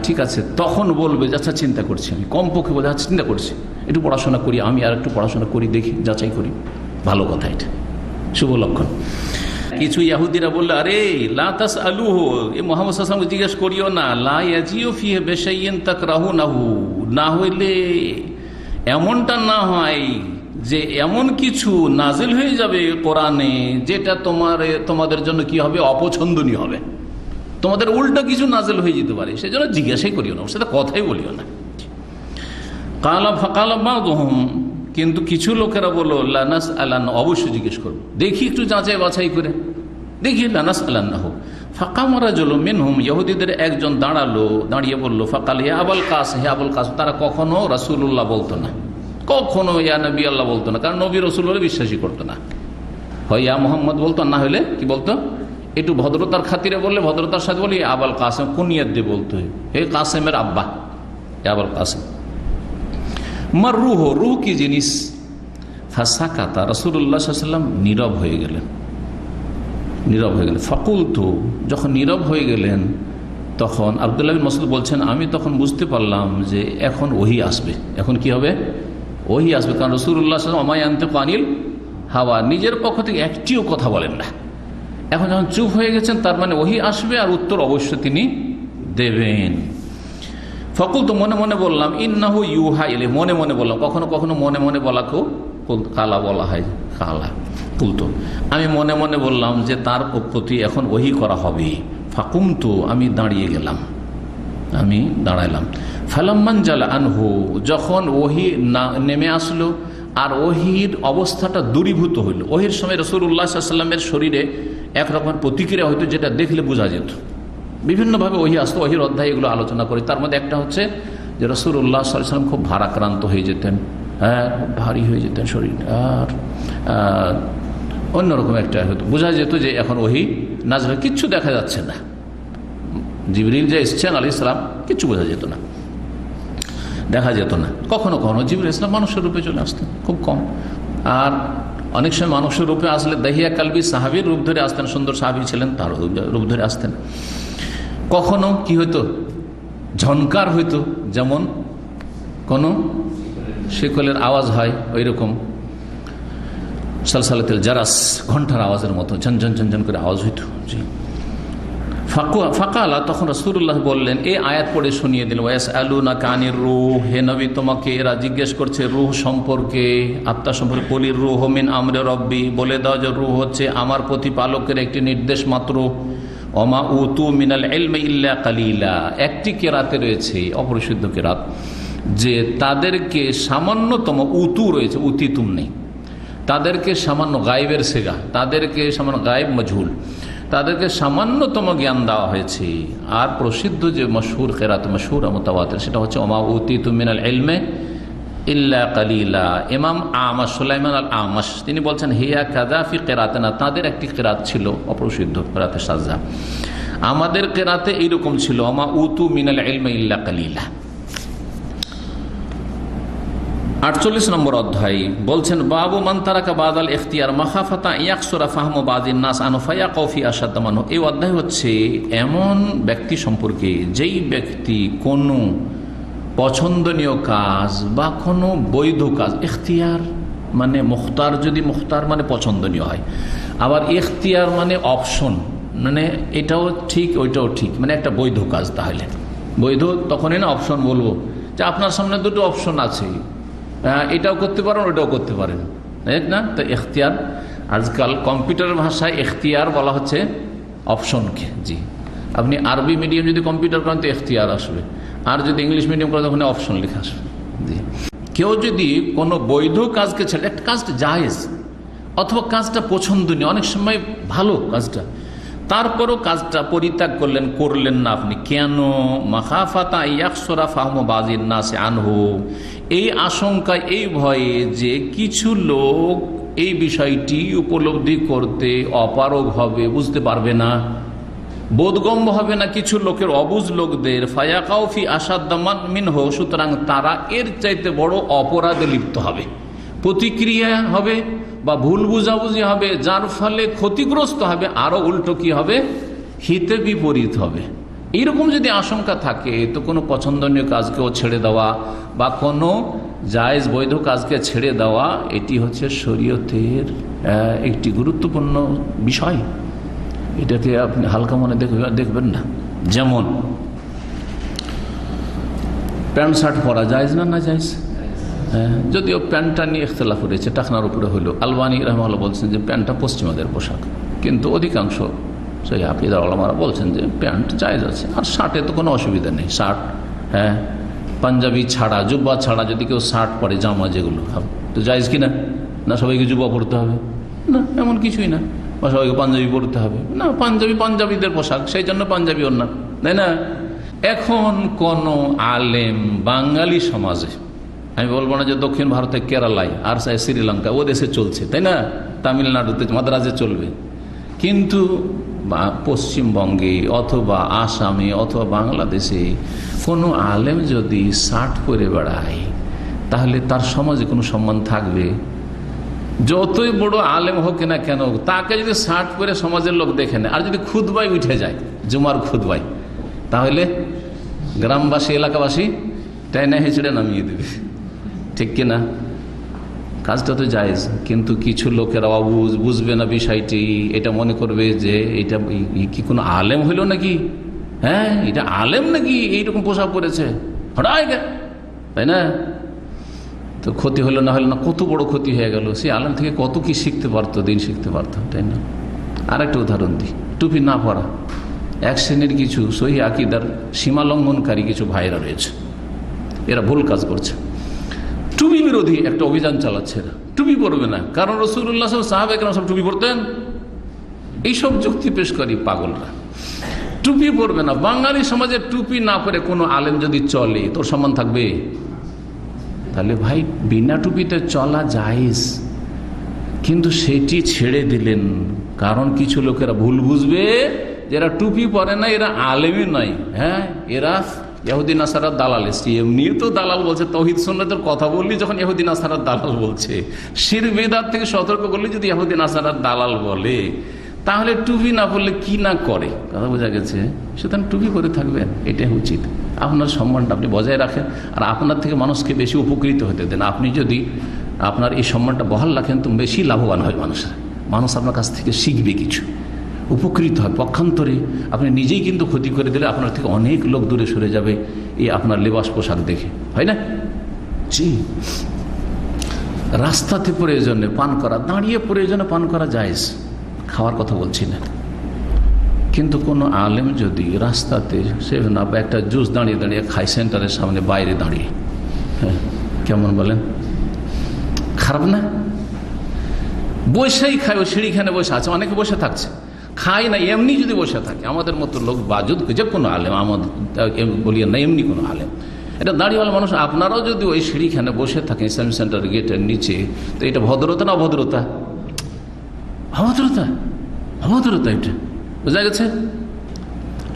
ঠিক আছে, তখন বলবে যে আচ্ছা চিন্তা করছি, আমি কমপক্ষে বলে আচ্ছা চিন্তা করছি, একটু পড়াশোনা করি, আমি আর একটু পড়াশোনা করি, দেখি, যাচাই করি। ভালো কথা, এটা শুভ লক্ষণ। কিছু ইহুদিরা বললো, আরে লা তাসআলুহু, এ মুহাম্মদ সাল্লাল্লাহু আলাইহি ওয়াসাল্লামকে জিজ্ঞেস করিও না, লা ইয়াজিউ ফিহি বিশাইইন তাকরাহুনাহু, না হইলে এমনটা না হয় যে এমন কিছু নাজিল হয়ে যাবে কোরআনে যেটা তোমাদের জন্য কি হবে, অপছন্দনীয় হবে, তোমাদের উল্টো কিছু নাজিল হয়ে যেতে পারে, সেজন্য জিজ্ঞাসাই করিও না, ওর সাথে কথাই বলিও না। কালা ফাকালা বাযুহুম, কিন্তু কিছু লোকেরা বলল লানাস আলান, অবশ্যই জিজ্ঞেস করবো, দেখি একটু যাচাই বাছাই করে দেখি। লানাস আলান্নাহু ফাকাম রাজুলুম মিনহুম, ইহুদিদের একজন দাঁড়ালো, দাঁড়িয়ে বলল, ফাকাল ইয়া আবুল কাসিম, হে আবুল কাসিম। তারা কখনো রাসূলুল্লাহ বলতো না, কখনো ইয়া নবী আল্লাহ বলতো না, কারণ নবী রাসূল বলে বিশ্বাসই করতো না। হয় ইয়া মুহাম্মদ বলতো, না হলে কি বলতো, একটু ভদ্রতার খাতিরে বললে ভদ্রতার সাথে বলি আবুল কাসিম, কুনিয়াত দিয়ে বলতো, হে কাসিমের আব্বা, আবুল কাসিম। মার রুহ, রুহ কি জিনিস? ফাসাকাতা, রাসূলুল্লাহ সাল্লাল্লাহু আলাইহি ওয়াসাল্লাম নীরব হয়ে গেলেন, নীরব হয়ে গেলেন। ফাকুলতু, যখন নীরব হয়ে গেলেন তখন আব্দুল্লাহ বিন মাসউদ বলছেন, আমি তখন বুঝতে পারলাম যে এখন ওহী আসবে। এখন কি হবে? ওহী আসবে, কারণ রাসূলুল্লাহ সাল্লাল্লাহু আলাইহি ওয়াসাল্লাম ওমা ইয়ানতিকু আনিল হাওয়া, নিজের পক্ষ থেকে একটিও কথা বলেন না। এখন যখন চুপ হয়ে গেছেন, তার মানে ওহী আসবে আর উত্তর অবশ্যই তিনি দেবেন। ফকুল, তো মনে মনে বললাম, ইন্নাহু ইউহা ইলাইহি, মনে মনে বললাম, কখনো কখনো মনে মনে বলাকেও কালা বলা হয়, কালা কুলতো, আমি মনে মনে বললাম যে তার প্রতি এখন ওহী করা হবে। ফাকুমতু, আমি দাঁড়িয়ে গেলাম, আমি দাঁড়াইলাম। ফালাম্মান জালা আনহু, যখন ওহী নেমে আসলো আর ওহীর অবস্থাটা দূরীভূত হইল। ওহীর সময় রাসূলুল্লাহ সাল্লাল্লাহু আলাইহি ওয়াসাল্লামের শরীরে একরকম প্রতিক্রিয়া হইতো, যেটা দেখলে বোঝা যেত। বিভিন্নভাবে ওহী আসতো, ওহীর অধ্যায় এগুলো আলোচনা করি। তার মধ্যে একটা হচ্ছে যে রাসূলুল্লাহ সাল্লাল্লাহু আলাইহি ওয়াসাল্লাম খুব ভারাক্রান্ত হয়ে যেতেন, খুব ভারী হয়ে যেতেন শরীর, আর অন্যরকম একটা হতো, বোঝা যেত যে এখন ওহী নাযিল, কিচ্ছু দেখা যাচ্ছে না, জিবরিল যে এসছেন আলাইহিস সালাম, কিচ্ছু বোঝা যেত না, দেখা যেত না। কখনো কখনো জিবরিল ইসলাম মানুষের রূপে চলে আসতেন, খুব কম। আর অনেক সময় মানুষের রূপে আসলে দাহিয়া কালবি, সাহাবীর রূপ ধরে আসতেন, সুন্দর সাহাবী ছিলেন, তার রূপ ধরে আসতেন। কখনো কি হইতো, ঝনকার হইতো, যেমন কোনো শিকলের আওয়াজ হয়, ওই রকম সালসালাতুল জারাস, ঘন্টার আওয়াজের মতো ঝনঝন ঝনঝন করে আওয়াজ হইতো। জি। ফাকালা, তখন রাসূলুল্লাহ বললেন, এই আয়াত পড়ে শুনিয়ে দিল, ওয়াসআলুনাকা আনির রূহ, হে নবী তোমাকে এরা জিজ্ঞেস করছে রূহ সম্পর্কে, আত্মা সম্পর্কে। কুলির রূহ মিন আমরি রব্বি, বলে দাও যে রূহ হচ্ছে আমার প্রতিপালকের একটি নির্দেশ মাত্র। ওমা উতু মিনাল ইলমি ইল্লা কালিলা, একটি কেরাতে রয়েছে, অপরিশুদ্ধ কেরাত, যে তাদেরকে সামান্যতম, উতু রয়েছে, উতিতুম নেই, তাদেরকে সামান্য, গায়েবের সেগা, তাদেরকে সামান্য, গায়েব মজহুল, তাদেরকে সামান্যতম জ্ঞান দেওয়া হয়েছে। আর প্রসিদ্ধ যে মশহুর কেরাত, মশহুর মুতাওয়াতির, সেটা হচ্ছে ওমা উতিতু মিনাল ইলমি ইল্লা কালিলা। ইমাম আমাশ, সুলাইমান আল আমাশ, তিনি বলছেন, হিয়া কাযা ফি কিরাতিনা, তাদের একটি কিরাত ছিল অপ্রসিদ্ধ, কিরাতে সাজা। আমাদের কিরাতে এইরকম ছিল, ওমা উতু মিনাল ইলমি ইল্লা কালিলা। 48 নম্বর অধ্যায় বলছেন, বাবু মান তারাকা বাদাল ইখতিয়ার মাখাফাতা ইয়াকসুরা ফাহমু বাযিন নাস আনহু ফায়াকাউ ফি আশাদ্দ মানহু। এই অধ্যায় হচ্ছে এমন ব্যক্তি সম্পর্কে, যেই ব্যক্তি কোনো পছন্দনীয় কাজ বা কোনো বৈধ কাজ, ইখতিয়ার মানে মুখতার, যদি মুখতার মানে পছন্দনীয় হয়, আবার ইখতিয়ার মানে অপশন, মানে এটাও ঠিক ওইটাও ঠিক, মানে একটা বৈধ কাজ। তাহলে বৈধ তখনই না অপশন বলবো, যে আপনার সামনে দুটো অপশন আছে, এটাও করতে পারেন ওইটাও করতে পারেন, ঠিক না? তো ইখতিয়ার, আজকাল কম্পিউটারের ভাষায় ইখতিয়ার বলা হচ্ছে অপশনকে। জি, আপনি আরবি মিডিয়াম যদি কম্পিউটার করেন তো ইখতিয়ার আসবে, আর যদি ইংলিশ মিডিয়াম করেন তখন অপশন লেখা আসবে। জি, কেউ যদি কোনো বৈধ কাজকে ছেড়ে, একটা কাজটা জায়েজ অথবা কাজটা পছন্দনীয়, অনেক সময় ভালো কাজটা, তারপরও কাজটা পরিত্যাগ করলেন না আপনি, কেন? মাখাফাতা ইয়াকসুরা ফাহমু বাযিন নাস আনহু, এই আশঙ্কা, এই ভয়ে যে কিছু লোক এই বিষয়টি উপলব্ধি করতে অপারগ হবে, বুঝতে পারবে না, বোধগম্য হবে না কিছু লোকের, অবুঝ লোকদের, ফায়াকাউফি আসাদ্দামান মিনহু, সুতরাং তারা এর চাইতে বড় অপরাধে লিপ্ত হবে, প্রতিক্রিয়া হবে বা ভুল বুঝাবুঝি হবে, যার ফলে ক্ষতিগ্রস্ত হবে, আরো উল্টো কি হবে, হিতে বিপরীত হবে। এইরকম যদি আশঙ্কা থাকে তো কোনো পছন্দনীয় কাজকেও ছেড়ে দেওয়া বা কোনো জায়েজ বৈধ কাজকে ছেড়ে দেওয়া, এটি হচ্ছে শরীয়তের একটি গুরুত্বপূর্ণ বিষয়। এটাকে আপনি হালকা মনে দেখবেন না। যেমন প্যান্ট শার্ট পরা জায়েজ না, না জায়েজ? যদিও প্যান্টটা নিয়ে ইখতিলাফ রয়েছে, টাকনার উপরে হইল। আলবানী রাহমাহুল্লাহ বলছেন যে প্যান্টটা পশ্চিমাদের পোশাক, কিন্তু অধিকাংশ সেই আকিদার ওলামারা বলছেন যে প্যান্ট জায়েজ আছে, আর শার্টে তো কোনো অসুবিধা নেই। শার্ট, পাঞ্জাবি ছাড়া, জুব্বা ছাড়া যদি কেউ শার্ট পরে, জামা যেগুলো, তো জায়েজ কিনা? না সবাইকে জুব্বা পরতে হবে? না, এমন কিছুই না। বা সবাইকে পাঞ্জাবি পরতে হবে? না, পাঞ্জাবি পাঞ্জাবিদের পোশাক, সেই জন্য পাঞ্জাবি ওর না, তাই না? এখন কোন আলেম বাঙালি সমাজে, আমি বলবো না যে দক্ষিণ ভারতে কেরালায় আর শ্রীলঙ্কা ও দেশে চলছে, তাই না, তামিলনাড়ুতে, মাদ্রাজে চলবে, কিন্তু পশ্চিমবঙ্গে অথবা আসামে অথবা বাংলাদেশে কোনো আলেম যদি শার্ট পরে বেড়ায় তাহলে তার সমাজে কোনো সম্মান থাকবে? যতই বড় আলেম হোক না কেন, তাকে যদি শার্ট পরে সমাজের লোক দেখে নেয়, আর যদি খুতবায় উঠে যায়, জুমার খুতবায়, তাহলে গ্রামবাসী, এলাকাবাসী টাইনা হেঁচড়ে নামিয়ে দেবে, ঠিক কিনা? কাজটা তো জায়েজ, কিন্তু কিছু লোকেরা বুঝবে না বিষয়টি, এটা মনে করবে যে এটা কি কোনো আলেম হইল নাকি, এটা আলেম নাকি এইরকম পোশাক পরেছে, হঠাৎ, তাই না? তো ক্ষতি হলো না হলো না, কত বড় ক্ষতি হয়ে গেল। সে আলেম থেকে কত কি শিখতে পারতো, দিন শিখতে পারতো, তাই না? আর একটা উদাহরণ দিই, টুপি না পরা এক শ্রেণীর কিছু সহি আকিদার সীমা লঙ্ঘনকারী কিছু ভাইরা রয়েছে, এরা ভুল কাজ করছে, টুপি বিরোধী একটা অভিযান চালাচ্ছে। এরা টুপি পরবে না, কারণ রাসূলুল্লাহ সাহাবায়ে কেরাম সব টুপি পরতেন। এইসব যুক্তি পেশ করি পাগলরা, টুপি পরবে না। বাঙালি সমাজে টুপি না পরে কোনো আলেম যদি চলে, তোর সম্মান থাকবে? তাহলে ভাই বিনা টুপিতে চলা জায়েজ, কিন্তু সেটি ছেড়ে দিলেন কারণ কিছু লোকেরা ভুল বুঝবে যে এরা টুপি পরে না, এরা আলেমই নয়, এরা ইহুদি নাসারার দালাল। এমনি তো দালাল বলছে, তাওহীদ সুন্নাতের কথা বললি যখন ইহুদি নাসারার দালাল বলছে, শিরক বিদআত থেকে সতর্ক করলি যদি ইহুদি নাসারার দালাল বলে, তাহলে টুপি না পরলে কি না করে, কথা বোঝা গেছে? সুতরাং টুপি পরে থাকবেন, এটাই উচিত। আপনার সম্মানটা আপনি বজায় রাখেন, আর আপনার থেকে মানুষকে বেশি উপকৃত হতে দেন। আপনি যদি আপনার এই সম্মানটা বহাল রাখেন তো বেশি লাভবান হয় মানুষ আপনার কাছ থেকে শিখবে, কিছু উপকৃত হয়। পক্ষান্তরে আপনি নিজেই কিন্তু ক্ষতি করে দিলে আপনার থেকে অনেক লোক দূরে সরে যাবে এই আপনার লেবাস পোশাক দেখে, হয় না? জি, রাস্তাতে প্রয়োজনে পান করা, দাঁড়িয়ে প্রয়োজনে পান করা জায়েজ, খাওয়ার কথা বলছি না। কিন্তু কোনো আলেম যদি রাস্তাতে সে না একটা জুস দাঁড়িয়ে দাঁড়িয়ে খায়, সেন্টারের সামনে বাইরে দাঁড়িয়ে, কেমন বলেন? খারাপ না? বসেই খায়, ও সিঁড়িখানে বসে আছে, অনেকে বসে থাকছে, খায় না, এমনি যদি বসে থাকে, আমাদের মতো লোক বাজুদ যে কোনো আলেম, আমাদের বলিয়ে না এমনি কোনো আলেম, এটা দাঁড়িয়েওয়ালা মানুষ, আপনারাও যদি ওই সিঁড়িখানে বসে থাকেন ইসলামী সেন্টার গেটের নিচে, তো এটা ভদ্রতা না অভদ্রতা? অভদ্রতা, অভদ্রতা, এটা বোঝা গেছে?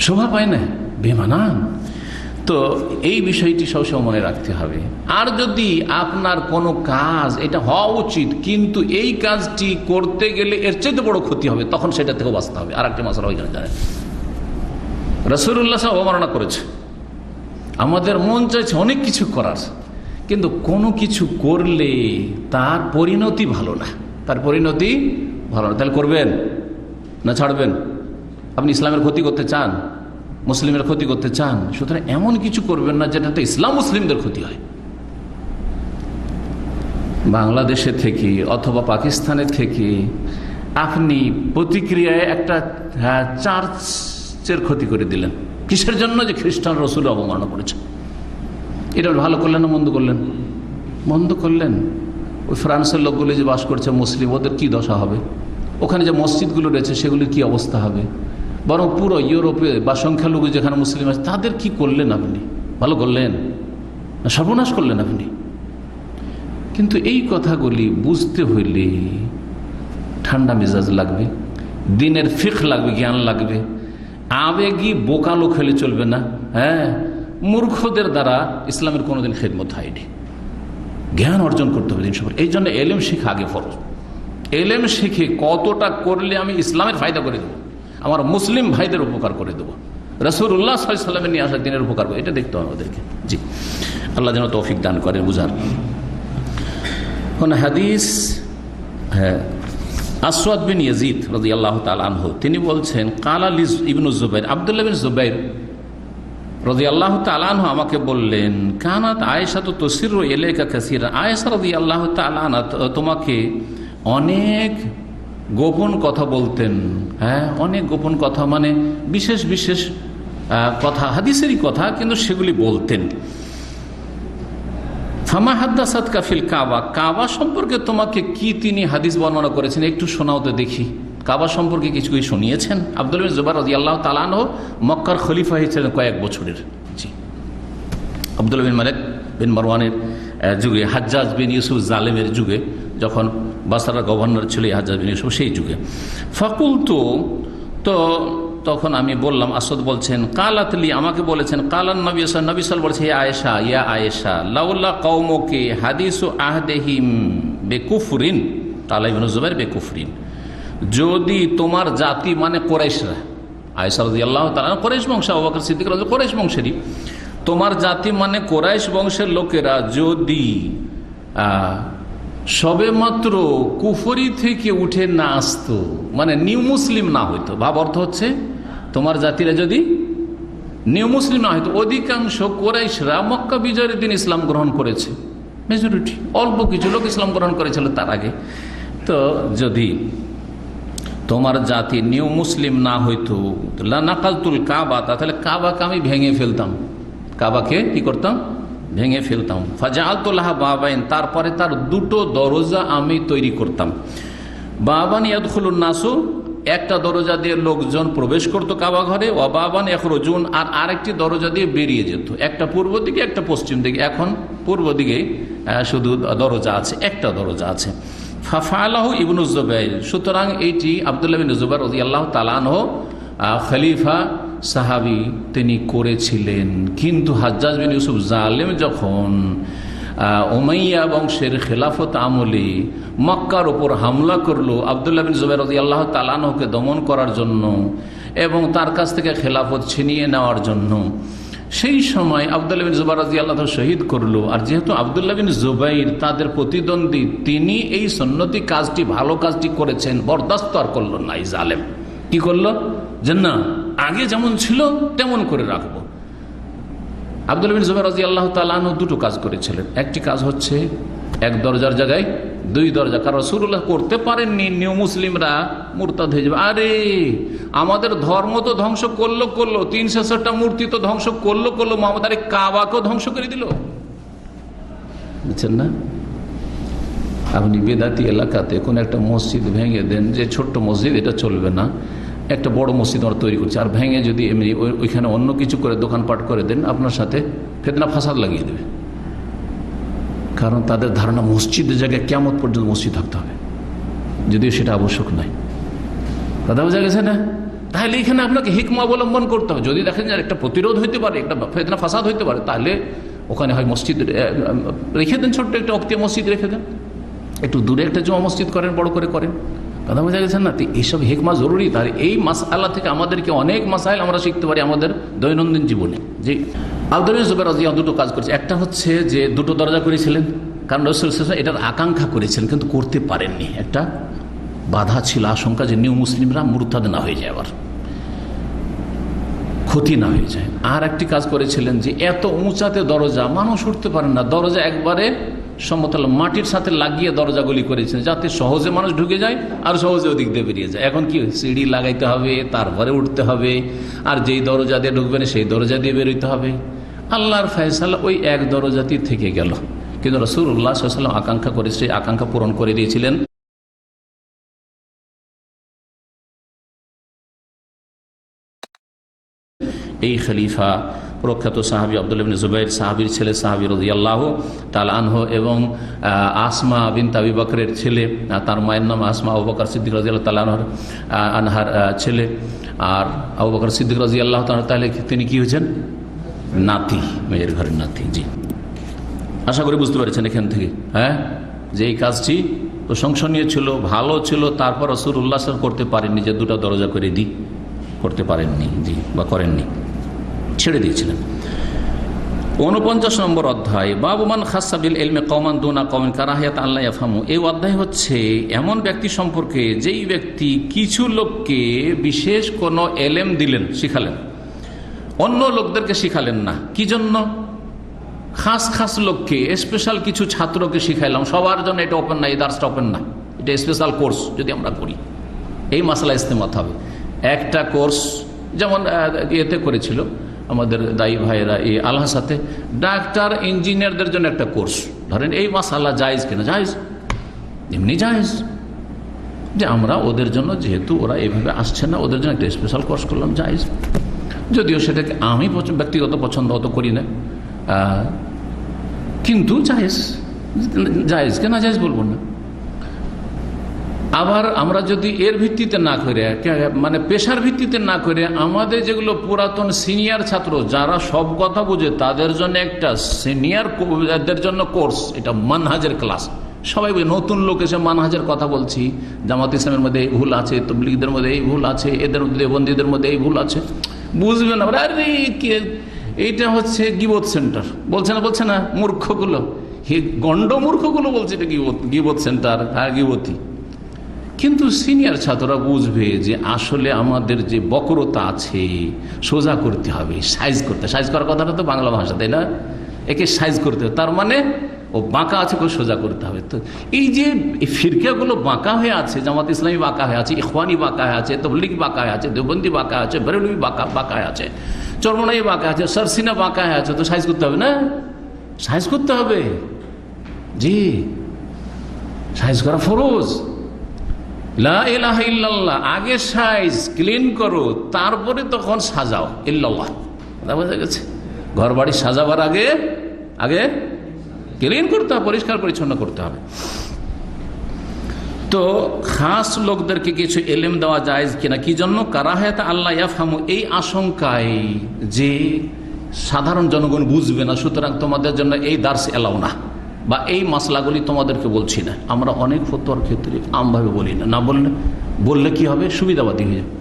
শোভা পায় না, বেমানান। তো এই বিষয়টি সবসময় মনে রাখতে হবে। আর যদি আপনার কোনো কাজ এটা হওয়া উচিত, কিন্তু এই কাজটি করতে গেলে এর চেয়ে বড় ক্ষতি হবে, তখন সেটা থেকেও বাঁচতে হবে। আর একটা মাসলা ওইখানে জানেন, রাসূলুল্লাহ সাল্লাল্লাহু আলাইহি ওয়াসাল্লাম অবমাননা করেছে, আমাদের মন চাইছে অনেক কিছু করার, কিন্তু কোনো কিছু করলে তার পরিণতি ভালো না, তার পরিণতি ভালো না। তাহলে করবেন না ছাড়বেন? আপনি ইসলামের ক্ষতি করতে চান, মুসলিমের ক্ষতি করতে চান, সুতরাং এমন কিছু করবেন না যেটাতে ইসলাম মুসলিমদের ক্ষতি হয়। বাংলাদেশে থেকে অথবা পাকিস্তানের থেকে আপনি প্রতিক্রিয়ায় একটা চার্চের ক্ষতি করে দিলেন। কিসের জন্য? যে খ্রিস্টান রসুল অবমাননা করেছে। এটা ভালো করলেন না মন্দ করলেন? মন্দ করলেন। ওই ফ্রান্সের লোকগুলি যে বাস করছে মুসলিম, ওদের কি দশা হবে? ওখানে যে মসজিদগুলো রয়েছে সেগুলির কি অবস্থা হবে? বরং পুরো ইউরোপে বা সংখ্যালঘু যেখানে মুসলিম আছে তাদের কি করলেন আপনি? ভালো করলেন না সর্বনাশ করলেন আপনি? কিন্তু এই কথাগুলি বুঝতে হইলে ঠান্ডা মেজাজ লাগবে, দিনের ফিকহ লাগবে, জ্ঞান লাগবে। আবেগী বোকা লোক হলে চলবে না। মূর্খদের দ্বারা ইসলামের কোনোদিন খেদমত হয়নি। জ্ঞান অর্জন করতে হবে দিন সবার। এই জন্য এলেম শিখা আগে ফরজ। এলেম শিখে কতটা করলে আমি ইসলামের ফায়দা করে দেবো, আমার মুসলিম ভাইদের উপকার করে দেবো, রাসূলুল্লাহ সাল্লাল্লাহু আলাইহি ওয়াসাল্লামের নিয়ে আসা দিনের উপকার করবো, এটা দেখতে হবে আমাদেরকে। জি, আল্লাহ যেন তৌফিক দান করেন বুঝার। কোন হাদিস, আসওয়াদ বিন ইয়াজিদ রাদিয়াল্লাহু তাআলা আনহু তিনি বলছেন, কালা লিজ ইবনু জুবাইর, আব্দুল্লাহ বিন জুবাইর রাদিয়াল্লাহু তাআলা আনহু আমাকে বললেন, কানাত আয়েশা তো তুসিরু ইলাইকা কাসীরা, আয়েশা রাদিয়াল্লাহু তাআলা আনহা তোমাকে অনেক গোপন কথা বলতেন। অনেক গোপন কথা মানে বিশেষ বিশেষ কথা, হাদিসেরই কথা, কিন্তু সেগুলি বলতেন। ফামা হাদ্দাসাত কাফিল কাবা, কাবা সম্পর্কে তোমাকে কি তিনি হাদিস বর্ণনা করেছেন একটু শোনাও তো দেখি। কাবা সম্পর্কে কিছু কি শুনিয়েছেন? আব্দুল্লাহ বিন জুবাইর রাদিয়াল্লাহু তাআলা আনহু মক্কার খলিফা হয়েছিলেন কয়েক বছরের। জি, আব্দুল্লাহ বিন মালিক বিন মারওয়ানের যুগে, হাজ্জাজ বিন ইউসুফ জালেমের যুগে, যখন বাসরার গভর্নর ছিল হাজ্জাজ বিন ইউসুফ, সেই যুগে। ফাকুলতু, তো তখন আমি বললাম, আসদ বলছেন, কালাতলি আমাকে বলেছেন, কালান নবী সাল বলছে, হে আয়েশা, ইয়া আয়েশা, লাউলা কওমুকি হাদিসু আহদিহিম বেকুফরিন, কালা ইবনে জুবাইর বেকুফরিন, যদি তোমার জাতি মানে কুরাইশরা, আয়েশা রাদিয়াল্লাহু তাআলা কুরাইশ বংশ, আবু বকর সিদ্দিক রাদিয়াল্লাহু কুরাইশ বংশেরই, তোমার জাতি মানে কুরাইশ বংশের লোকেরা যদি সবে মাত্র কুফরি থেকে উঠে না আসতো, মানে নিউ মুসলিম না হইতো, ভাব অর্থ হচ্ছে তোমার জাতিরা যদি নিউ মুসলিম না হইতো। অধিকাংশ কুরাইশরা মক্কা বিজয়ের দিন ইসলাম গ্রহণ করেছে, মেজরিটি, অল্প কিছু লোক ইসলাম গ্রহণ করেছিল তার আগে। তো যদি তোমার জাতি নিউ মুসলিম না হইতো, লানাকালতুল কাবা, তাহলে কাবাকে আমি ভেঙে ফেলতাম, কাবাকে কি করতাম? ভেঙে ফেলতাম। ফাজআলতুলাহা বাবাইন, তারপরে তার দুটো দরজা আমি তৈরি করতাম। বাবান ইয়াদখুলুন নাসু, একটা দরজা দিয়ে লোকজন প্রবেশ করতো কাবা ঘরে, ওয়া বাবান ইয়াখরুজুন, আর আরেকটি দরজা দিয়ে বেরিয়ে যেত, একটা পূর্ব দিকে একটা পশ্চিম দিকে। এখন পূর্ব দিকে শুধু দরজা আছে, একটা দরজা আছে। ফাফআলাহু ইবনু জুবাইর, সুতরাং এইটি আব্দুল্লাহ বিন জুবাইর রাদিয়াল্লাহু তাআলা আনহু খলিফা সাহাবী তিনি করেছিলেন। কিন্তু হাজ্জাজ বিন ইউসুফ জালেম যখন উমাইয়া বংশের খেলাফত আমলে মক্কার ওপর হামলা করলো আব্দুল্লাহ বিন জুবাইর রাদিয়াল্লাহু তাআলা আনহুকে দমন করার জন্য এবং তার কাছ থেকে খেলাফত ছিনিয়ে নেওয়ার জন্য, সেই সময় আব্দুল্লাহ বিন জুবাইর রাদিয়াল্লাহু তাআলা শহীদ করলো। আর যেহেতু আব্দুল্লাহ বিন জুবাইর তাদের প্রতিদ্বন্দ্বী, তিনি এই সুন্নতি কাজটি, ভালো কাজটি করেছেন, বরদাস্ত আর করল না। এই জালেম কি করলো? যে না, আগে যেমন ছিল তেমন করে রাখবো। আব্দুল্লাহ বিন জুবাইর রাদিয়াল্লাহু তাআলা আনহু দুটো কাজ করেছিলেন। একটি কাজ হচ্ছে এক দরজার জায়গায় দুই দরজা, কারণ রাসূলুল্লাহ করতে পারেননি, নিউ মুসলিমরা মুরতাদ হয়ে যাবে। আরে আমাদের ধর্ম তো ধ্বংস করলো 360টা মূর্তি তো ধ্বংস করলো মোহাম্মদ, আরে কাবাকেও ধ্বংস করে দিল। বুঝছেন না? আপনি বেদাতি এলাকাতে কোন একটা মসজিদ ভেঙে দেন, যে ছোট্ট মসজিদ, এটা চলবে না, একটা বড় মসজিদ আমরা তৈরি করছি, আর ভেঙে যদি এমনি ওইখানে অন্য কিছু করে দোকানপাট করে দেন, আপনার সাথে ফিতনা ফাসাদ লাগিয়ে দেবে। কারণ তাদের ধারণা মসজিদের জায়গায় কিয়ামত পর্যন্ত মসজিদ থাকতে হবে, যদিও সেটা আবশ্যক নাই। কথা বোঝা গেছে না? তাহলে এখানে আপনাকে হিকমা অবলম্বন করতে হবে। যদি দেখেন যে একটা প্রতিরোধ হইতে পারে, একটা ফিতনা ফাসাদ হইতে পারে, তাহলে ওখানে হয় মসজিদ রেখে দেন, ছোট্ট একটা অক্তিয়া মসজিদ রেখে দেন, একটু দূরে একটা জুমা মসজিদ করেন, বড় করে করেন। কথা বোঝা গেছে না? এইসব হিকমা জরুরি। তার এই মাসআলা থেকে আমাদেরকে অনেক মাসাইল আমরা শিখতে পারি আমাদের দৈনন্দিন জীবনে। যে আব্দুল্লাহ ইবনে জুবাইর রাদিয়াল্লাহু আনহু দুটো কাজ করেছে। একটা হচ্ছে যে দুটো দরজা করেছিলেন, কারণ রাসূল সাল্লাল্লাহু আলাইহি ওয়াসাল্লাম এটার আকাঙ্ক্ষা করেছিলেন কিন্তু করতে পারেননি। একটা বাধা ছিল, আশঙ্কা যে নিউ মুসলিমরা মুরতাদ না হয়ে যায়, আবার ক্ষতি না হয়ে যায়। আর একটি কাজ করেছিলেন যে এত উঁচাতে দরজা মানুষ উঠতে পারেন না, দরজা একবারে সমতল মাটির সাথে লাগিয়ে দরজাগুলি করেছেন যাতে সহজে মানুষ ঢুকে যায় আর সহজে ওদিক দিয়ে বেরিয়ে যায়। এখন কি সিঁড়ি লাগাইতে হবে, তারপরে উঠতে হবে, আর যেই দরজা দিয়ে ঢুকবেন সেই দরজা দিয়ে বেরোতে হবে। আল্লাহর ফয়সালা ওই এক দরজাতেই থেকে গেল, কিন্তু রাসূলুল্লাহ সাল্লাল্লাহু আলাইহি ওয়াসাল্লাম আকাঙ্ক্ষা করে সেই আকাঙ্ক্ষা পূরণ করে দিয়েছিলেন। এই খলিফা প্রখ্যাত সাহাবী আব্দুল্লাহ ইবনে জুবাইর, সাহাবীর ছেলে সাহাবী রাদিয়াল্লাহু তাআলা আনহু, এবং আসমা বিনত আবি বকরের ছেলে, তার মায়ের নাম আসমা, আবু বকর সিদ্দিক রাদিয়াল্লাহু তাআলা আনহার ছেলে। আর আবু বকর সিদ্দিক রাদিয়াল্লাহু তাআলা তিনি কি হয়েছেন? নাতি, মেয়ের ঘরের নাতি। জি, আশা করি বুঝতে পেরেছেন এখান থেকে, হ্যাঁ, যে এই কাজটি প্রশংসনীয় ছিল, ভালো ছিল। তারপর রাসূলুল্লাহ সাল্লাল্লাহু করতে পারেননি যে দুটো দরজা করে দিই, করতে পারেননি, জি, বা করেননি, ছেড়ে দিয়েছিলেন। ৪৯ নম্বর অধ্যায়, বাবু মান খাসসা বিল ইলমি কওমান দুনা কওমিন কারাহিয়াত আল্লা ইয়াফহামু। এই অধ্যায় হচ্ছে এমন ব্যক্তি সম্পর্কে যেই ব্যক্তি কিছু লোককে বিশেষ কোনো এলেম দিলেন, শিখালেন, অন্য লোকদেরকে শিখালেন না। কি জন্য? খাস খাস লোককে, স্পেশাল কিছু ছাত্রকে শিখাইলাম, সবার জন্য এটা ওপেন না, এই দার্সটা ওপেন না, এটা স্পেশাল কোর্স যদি আমরা করি, এই মাসলা ইস্তেমাত হবে। একটা কোর্স যেমন এতে করেছিল আমাদের দায়ী ভাইয়েরা, এই আলহাসাতে ডাক্তার ইঞ্জিনিয়ারদের জন্য একটা কোর্স, ধরেন এই মাসালা জায়েজ কিনা, জায়েজ, এমনি জায়েজ, যে আমরা ওদের জন্য, যেহেতু ওরা এইভাবে আসছে না, ওদের জন্য একটা স্পেশাল কোর্স করলাম, জায়েজ। যদিও সেটাকে আমি ব্যক্তিগত পছন্দ অত করি না, কিন্তু জায়েজ, জায়েজ কেন জায়েজ বলবো না। আবার আমরা যদি এর ভিত্তিতে না করে, মানে পেশার ভিত্তিতে না করে, আমাদের যেগুলো পুরাতন সিনিয়র ছাত্র যারা সব কথা বুঝে তাদের জন্য একটা সিনিয়রদের জন্য কোর্স, এটা মানহাজের ক্লাস, সবাই নতুন লোক এসে মানহাজের কথা বলছি, জামাত ইসলামের মধ্যে এই ভুল আছে, তবলিগদের মধ্যে এই ভুল আছে, এদের মধ্যে দেওবন্দীদের মধ্যে এই ভুল আছে, বুঝবে না। আরে এইটা হচ্ছে গিবত সেন্টার, বলছে না মূর্খগুলো, গন্ড মূর্খগুলো বলছে এটা গিবত সেন্টার, হ্যাঁ গিবতী। কিন্তু সিনিয়র ছাত্ররা বুঝবে যে আসলে আমাদের যে বক্রতা আছে সোজা করতে হবে, সাইজ করতে, সাইজ করার কথাটা তো বাংলা ভাষা, তাই না? একে সাইজ করতে হবে, তার মানে ও বাঁকা আছে, ওকে সোজা করতে হবে। তো এই যে ফিরকাগুলো বাঁকা হয়ে আছে, জামাত ইসলামী বাঁকা হয়ে আছে, ইখওয়ানি বাঁকা হয়ে আছে, তবলিগ বাঁকা হয়ে আছে, দেওবন্দি বাঁকা আছে, বেরেলভি বাঁকা হয়ে আছে, চরমনাই বাঁকা আছে, সরসিনা বাঁকা হয়ে আছে, তো সাইজ করতে হবে না? সাইজ করতে হবে, জি, সাইজ করা ফরজ। লা ইলাহা ইল্লাল্লাহ, আগে সাইজ ক্লিন করো, তারপরে তখন সাজাও ইল্লাল্লাহ। বোঝা গেছে? ঘর বাড়ি সাজাবার আগে ক্লিন করতে হবে, পরিষ্কার পরিচ্ছন্ন করতে হবে। তো খাস লোকদেরকে কিছু এলেম দেওয়া যায় কিনা, কি জন্য? কারাহাত আল্লাহ ইয়াফহামু, এই আশঙ্কায় যে সাধারণ জনগণ বুঝবে না, সুতরাং তোমাদের জন্য এই দার্স এলাও না, বা এই মাসলাগুলি তোমাদেরকে বলছি না। আমরা অনেক ফতোয়ার ক্ষেত্রে আমভাবে বলি না, না বললে কি হবে, সুবিধাবাদী হয়ে যাবে।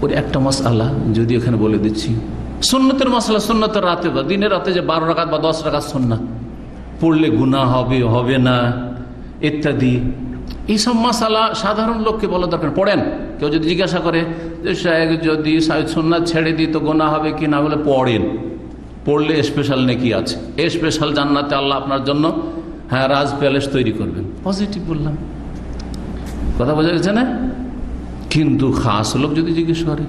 ওর একটা মাসআলা যদি এখানে বলে দিচ্ছি, সুন্নতের মাসলা, সুন্নতের রাতে বা দিনের রাতে যে 12 রাকাত বা 10 রাকাত সুন্নাত পড়লে গুনাহ হবে না ইত্যাদি, এইসব মাসালা সাধারণ লোককে বলা দরকার। পড়েন, কেউ যদি জিজ্ঞাসা করে যে যদি সুন্নাত ছেড়ে দিই তো গুনাহ হবে কি না, বলে পড়েন, পড়লে স্পেশাল নেকি আছে, স্পেশাল জান্নাতে আল্লাহ আপনার জন্য, হ্যাঁ, রাজ প্যালেস তৈরি করবেন। পজিটিভ বললাম, কথা বোঝা গেছে না? কিন্তু খাস লোক যদি জিজ্ঞেস করে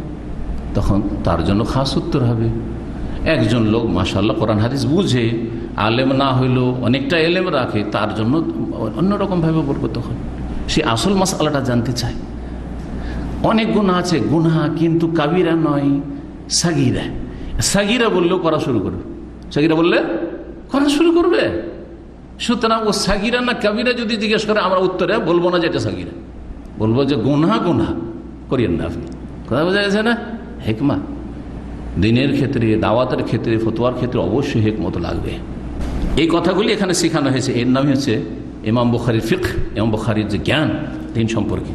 তখন তার জন্য খাস উত্তর হবে। একজন লোক মাশাআল্লাহ কোরআন হাদিস বুঝে, আলেম না হইলেও অনেকটা এলেম রাখে, তার জন্য অন্যরকম ভাবে বলবো। তখন সে আসল মাসআলাটা জানতে চায়। অনেক গুনাহ আছে, গুনাহ কিন্তু কাবিরা নয়, সাগীরা। সাগীরা বললেও করা শুরু করবে, সাগীরা বললে করা শুরু করবে। সুতরাং ও সাগীরা না কাবিরা যদি জিজ্ঞেস করে, আমরা উত্তরে বলবো না যে এটা সাগীরা, বলবো যে গুনাহ করিয়েন না আপনি। কথা বোঝা গেছে না? হিকমা দিনের ক্ষেত্রে, দাওয়াতের ক্ষেত্রে, ফতোয়ার ক্ষেত্রে অবশ্যই হিকমত লাগবে। এই কথাগুলি এখানে শেখানো হয়েছে। এর নাম হচ্ছে ইমাম বুখারীর ফিকহ, ইমাম বুখারীর যে জ্ঞান দিন সম্পর্কে।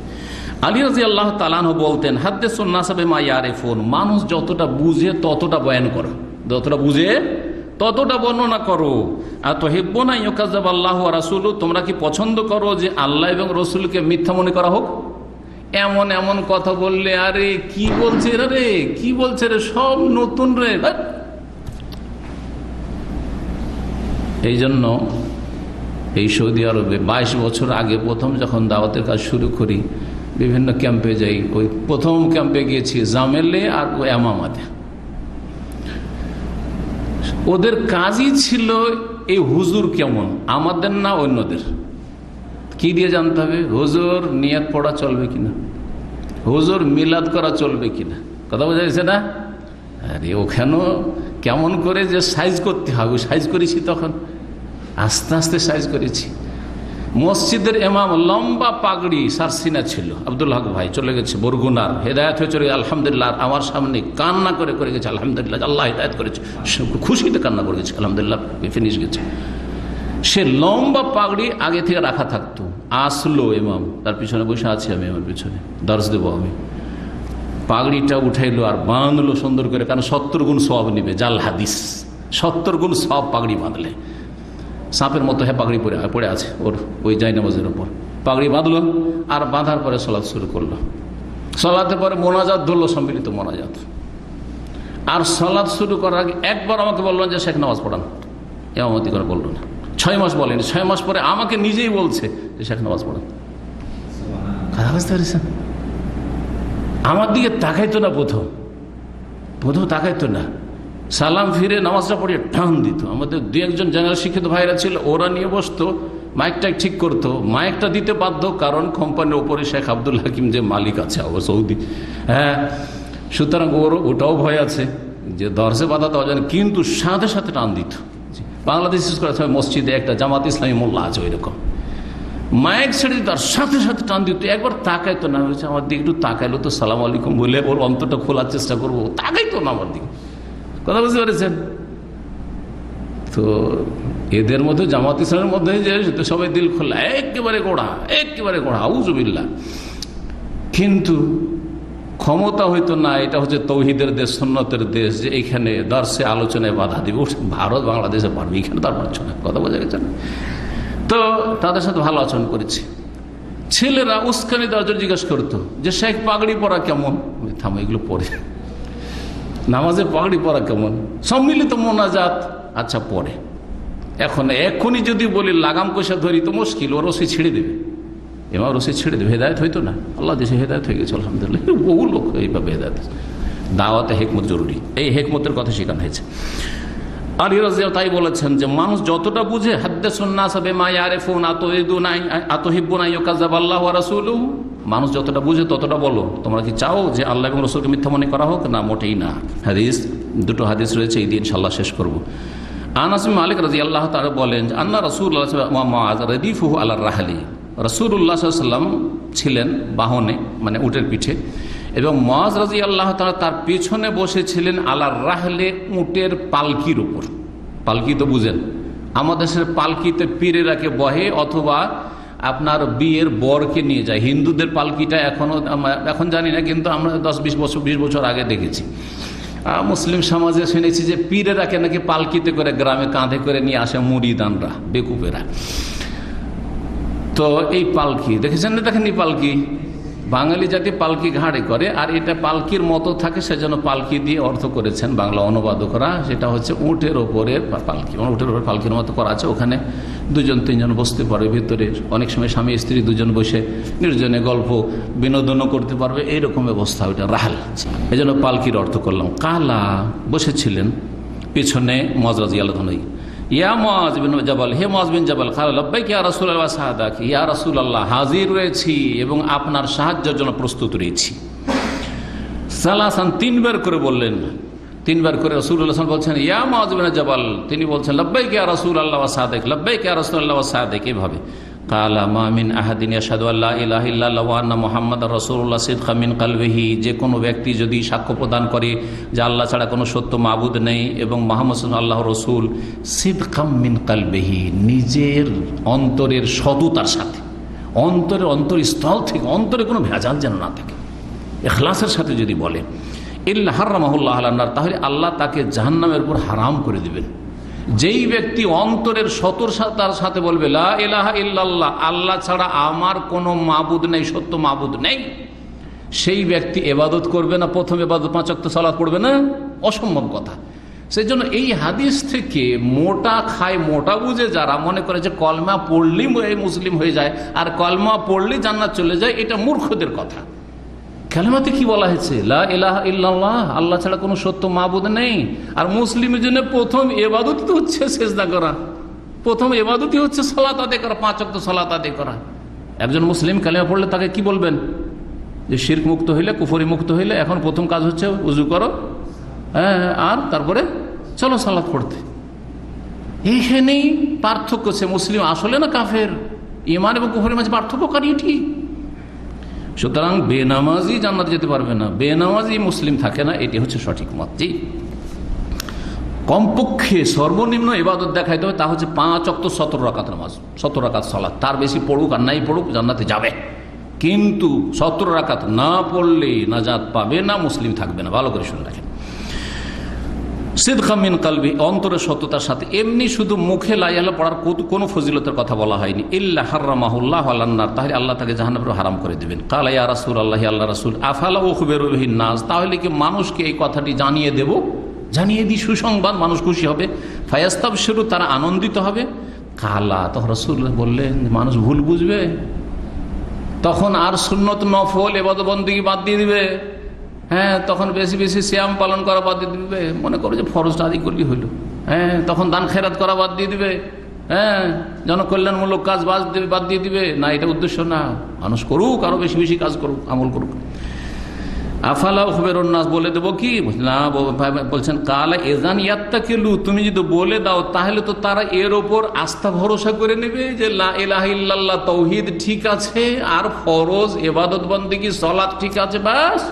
আলী রাদিয়াল্লাহু তাআলা আনহু বলতেন, হাদ্দিসুন নাস বিমা ইয়ারিফুন, মানুষ যতটা বুঝে ততটা বয়ান করো, যতটা বুঝে ততটা বর্ণনা করো। আতুহিব্বুনা ইউকাযযাবাল্লাহু ওয়া রাসূলুহু, তোমরা কি পছন্দ করো যে আল্লাহ এবং রসুলকে মিথ্যা মনে করা হোক? এমন এমন কথা বললে, আরে কি বলছে রে, কি বলছে রে, সব নতুন রে। এই জন্য এই সৌদি আরবে 22 বছর আগে প্রথম যখন দাওয়াতের কাজ শুরু করি, বিভিন্ন ক্যাম্পে যাই। ওই প্রথম ক্যাম্পে গিয়েছি জামেলে আর এমামাতে। ওদের কাজই ছিল এই হুজুর কেমন, আমাদের না অন্যদের, কি দিয়ে জানতে হবে? হুজুর নিয়াত পড়া চলবে কিনা, হুজুর মিলাদ করা চলবে কিনা, কথা বোঝা যাচ্ছে না? আরে ওখানেও কেমন করে যে সাইজ করতে হবে, সাইজ করেছি তখন, আস্তে আস্তে সাইজ করেছি। মসজিদের ইমাম লম্বা পাগড়ি সারসিনা ছিল, আব্দুল হক ভাই চলে গেছে বরগুনার, হেদায়েত হয়ে চলে গেছে আলহামদুলিল্লাহ। আমার সামনে কান্না করে করে গেছে, আলহামদুলিল্লাহ আল্লাহ হেদায়েত করেছে, খুশিতে কান্না করে গেছে, আলহামদুলিল্লাহ ফিনিশ গেছে। সে লম্বা পাগড়ি আগে থেকে রাখা থাকতো, আসলো ইমাম, তার পিছনে বসে আছি আমি, আমার পিছনে দর্শ দেবো আমি, পাগড়িটা উঠাইলো আর বাঁধলো সুন্দর করে, কারণ 70 গুণ সওয়াব নিবে, জাল হাদিস 70 গুণ সওয়াব পাগড়ি বাঁধলে। সাপের মতো পাগড়ি পড়ে আছে ওর ওই জায়নামাজের ওপর, পাগড়ি বাঁধলো আর বাঁধার পরে সলাৎ শুরু করলো। সলাতের পরে মোনাজাত ধরলো, সম্মিলিত মোনাজাত। আর সলাৎ শুরু করার আগে একবার আমাকে বললো যে শেখ নামাজ পড়ান, ইমামতি করে বললো না। 6 মাস বলেনি, 6 মাস পরে আমাকে নিজেই বলছে যে শেখ নামাজ পড়ান। বুঝতে পেরেছেন? আমার দিকে তাকাইতো না, প্রথম তাকাইতো না, সালাম ফিরে নামাজটা পড়িয়ে টান দিত। আমাদের 2-1 জেনারেল শিক্ষিত ভাইরা ছিল, ওরা নিয়ে বসতো, মাইকটা ঠিক করতো, মাইকটা দিতে বাধ্য, কারণ কোম্পানির ওপরে শেখ আব্দুল হাকিম যে মালিক আছে সৌদি, হ্যাঁ, সুতরাং ওটাও ভয় আছে যে দর্শে বাধা দেওয়া যায়, কিন্তু সাথে সাথে টান দিত। বাংলাদেশ মসজিদে একটা জামাত ইসলামী মোল্লা আছে, ওই রকম মাইক ছেড়ে দিত আর সাথে সাথে টান দিত। একবার তাকাইতো না, হয়েছে আমার দিকে একটু তাকাইলো তো সালাম আলাইকুম বলে ওর অন্তরটা খোলার চেষ্টা করবো, তাকাইতো না আমার দিকে, কথা বুঝতে পেরেছেন? তো এদের মধ্যে জামাত ইসলামের মধ্যে যে সবাই দিল খোলা, একেবারে গোড়া আউযুবিল্লাহ। কিন্তু ক্ষমতা হইতো না, এটা হচ্ছে তৌহিদের দেশ, সুন্নতের দেশ, যে এইখানে দর্শে আলোচনায় বাধা দিবে। ভারত বাংলাদেশে পারবে, এখানে তার পারছ না, কথা বোঝা গেছে না? তো তাদের সাথে ভালো আচরণ করেছি। ছেলেরা উস্কানি দেওয়ার জন্য জিজ্ঞেস করতো যে শেখ পাগড়ি পরা কেমন, থামো এগুলো পরে, নামাজে পাগড়ি পরা কেমন, সম্মিলিত মোনাজাত আচ্ছা পরে। এখনই যদি বলি লাগাম কষা ধরি তো মুশকিল, ও রশি ছেড়ে দেবে, এবার রশি ছেড়ে দেবে, হেদায়ত হইতো না। আল্লাহ দেশে হেদায়ত হয়ে গেছে আলহামদুলিল্লাহ, বহু লোক এইভাবে হেদায়ত। দাওয়াতে হেকমত জরুরি, এই হেকমতের কথা শেখানো হয়েছে। আলী রাদিয়াল্লাহু তাই বলেছেন যে মানুষ যতটা বুঝে, হাদ্দিসুন নাস বিমা ইয়ারিফুন আতুহিব্বুনা ইউকাযযাবাল্লাহু ওয়া রাসূলুহু, মানুষ যতটা বুঝে ততটা বলো। তোমরা কি চাও যে আল্লাহ এবং রাসূলকে মিথ্যা মনে করা হোক? না, মোটেই না। হাদিস, 2টো হাদিস রয়েছে, এই দিন ইনশাআল্লাহ শেষ করব। আনাস বিন মালিক রাদিয়াল্লাহু তাআলা বলেন, আন্না রাসূলুল্লাহ সাল্লাল্লাহু আলাইহি ওয়া মুআয রাদিফুহু আলার রাহলি, রাসূলুল্লাহ সাল্লাল্লাহু আলাইহি ওয়াসাল্লাম ছিলেন বাহনে, মানে উটের পিঠে, এবং মুআয রাদিয়াল্লাহু তাআলা তার পিছনে বসেছিলেন আলার রাহলে, উটের পালকির উপর। পালকি তো বুঝেন, আমাদের দেশের পালকিতে পীরেরাকে বহে, অথবা আপনার বিয়ের বরকে নিয়ে যায়। হিন্দুদের পালকিটা এখন জানি না, কিন্তু আমরা 10-20 বছর আগে দেখেছি। মুসলিম সমাজে শুনেছি যে পীরেরাকে নাকি পালকিতে করে গ্রামে কাঁধে করে নিয়ে আসে মুরিদানরা, বেকুপেরা। তো এই পালকি দেখেছেন না? দেখেননি পালকি? বাঙালি জাতি পালকি ঘাড়ে করে, আর এটা পালকির মতো থাকে, সেজন্য পালকি দিয়ে অর্থ করেছেন বাংলা অনুবাদকরা। সেটা হচ্ছে উটের ওপরের পালকি, উটের ওপর পালকির মতো করা আছে। ওখানে 2-3 বসতে পারবে ভিতরে, অনেক সময় স্বামী স্ত্রী 2জন বসে নির্জনে গল্প বিনোদনও করতে পারবে, এইরকম ব্যবস্থা, ওইটা রাহাল। এই জন্য পালকির অর্থ করলাম। কালা বসেছিলেন পিছনে মুআয রাদিয়াল্লাহু আনহু। ইয়া মুআয বিন জাবাল, হে মুআয বিন জাবাল, কালা লাব্বাইক ইয়া রাসূলুল্লাহ ওয়া সাদাক, ইয়া রাসূলুল্লাহ হাজির রয়েছি এবং আপনার সাহায্যের জন্য প্রস্তুত রয়েছি। সালাসান, 3বার করে বললেন, 3বার করে রাসূলুল্লাহ সাল্লাল্লাহু আলাইহি ওয়াসাল্লাম বলছেন ইয়া মুআয বিন জাবাল, তিনি বলছেন লাব্বাইক ইয়া রাসূলুল্লাহ ওয়া সাদাক, লাব্বাইক ইয়া রাসূলুল্লাহ ওয়া সাদাক, এইভাবে কালা মা মিন আহাদিন ইয়াশহাদু আল্লা ইলাহা ইল্লাল্লাহ ওয়া আন্না মুহাম্মাদার রাসূলুল্লাহ সিদকাম মিন কলবিহি, যে কোনো ব্যক্তি যদি সাক্ষ্য প্রদান করে যে আল্লাহ ছাড়া কোনো সত্য মাবুদ নেই এবং মুহাম্মদ সাল্লাল্লাহু আল্লাহ রসুল, সিদকাম মিন কলবিহি, নিজের অন্তরের সততার সাথে, অন্তরস্থল থেকে, অন্তরে কোনো ভেজাল যেন না থাকে, ইখলাসের সাথে যদি বলে, ইল্লা হারামাহুল্লাহ আলান নার, তাহলে আল্লাহ তাকে জাহান্নামের উপর হারাম করে দিবেন। যেই ব্যক্তি অন্তরের সততার সাথে বলবে লা ইলাহা ইল্লাল্লাহ, আল্লাহ ছাড়া আমার কোনো মাবুদ নেই, সত্য মাবুদ নেই, সেই ব্যক্তি ইবাদত করবে না, প্রথম ইবাদত 5 ওয়াক্ত সালাত পড়বে না, অসম্ভব কথা। সেই জন্য এই হাদিস থেকে মোটা খায়, মোটা বুঝে যারা মনে করে যে কলমা পড়লেই মুসলিম হয়ে যায় আর কলমা পড়লেই জান্নাত চলে যায়, এটা মূর্খদের কথা। কালেমাতে কি বলা হয়েছে? লা ইলাহা ইল্লাল্লাহ, আল্লাহ ছাড়া কোনো সত্য মাবুদ নেই। আর মুসলিমের জন্য প্রথম ইবাদত তো হচ্ছে সিজদা করা, প্রথম ইবাদতই হচ্ছে সালাত আদায় করা, 5 ওয়াক্ত সালাত আদায় করা। একজন মুসলিম কালেমা পড়লে তাকে কি বলবেন? যে শিরক মুক্ত হইলে, কুফরি মুক্ত হইলে এখন প্রথম কাজ হচ্ছে উযু করো, হ্যাঁ, আর তারপরে চলো সালাত পড়তে। এইখানেই পার্থক্য, সে মুসলিম আসলে না কাফের, ঈমান এবং কুফরের মাঝে পার্থক্যকারী এটি। সুতরাং বেনামাজি জান্নাতে যেতে পারবে না, বেনামাজি মুসলিম থাকে না, এটি হচ্ছে সঠিক মত। জি, কমপক্ষে সর্বনিম্ন ইবাদত দেখাইতে হবে, তা হচ্ছে 5 ওয়াক্ত 17 রাকাত নামাজ, 17 রাকাত সালাত। তার বেশি পড়ুক আর নাই পড়ুক জান্নাতে যাবে, কিন্তু 17 রাকাত না পড়লে নাজাত পাবে না, মুসলিম থাকবে না। ভালো করে শুনে রাখেন, সিদকাম মিন কলবি, অন্তরের সততার সাথে। এমনি শুধু মুখে লা ইলাহা পড়ার কোনো ফজিলতের কথা বলা হয়নি। ইল্লা হারামাহুল্লাহু আলান নার, তাহলে আল্লাহ তাকে জাহান্নামে হারাম করে দিবেন। কালা ইয়া রাসূলুল্লাহ, আল্লাহ রাসূল, আফালা উখবিরু বিহিন নাস, তাহলে কি মানুষকে এই কথাটি জানিয়ে দেব, জানিয়ে দিই সুসংবাদ, মানুষ খুশি হবে, ফায়াস্তাবশিরু, তারা আনন্দিত হবে। কালা, তখন রাসূল বললেন মানুষ ভুল বুঝবে, তখন আর সুন্নত নফল ইবাদত বন্দেগী বাদ দিয়ে দিবে, হ্যাঁ, তখন বেশি বেশি সিয়াম পালন করা বাদ দিয়ে দিবে, মনে করো যে ফরজটা আদি করলেই হইল, হ্যাঁ, তখন দান খেরাত করা বাদ দিয়ে দিবে, হ্যাঁ, জনকল্যাণমূলক কাজ বাদ দিয়ে দিবে। না, এটা উদ্দেশ্য না, মানুষ করুক, আরো বেশি বেশি কাজ করুক, আমল করুক। আফালা উখবিরুন নাস, বলে দেবো কি না, বলছেন কালা ইযান ইয়াত্তাকিলু, তুমি যদি বলে দাও তাহলে তো তারা এর ওপর আস্থা ভরসা করে নেবে যে লা ইলাহা ইল্লাল্লাহ তাওহীদ ঠিক আছে আর ফরজ ইবাদত বন্দেগী সালাত ঠিক আছে, বাস।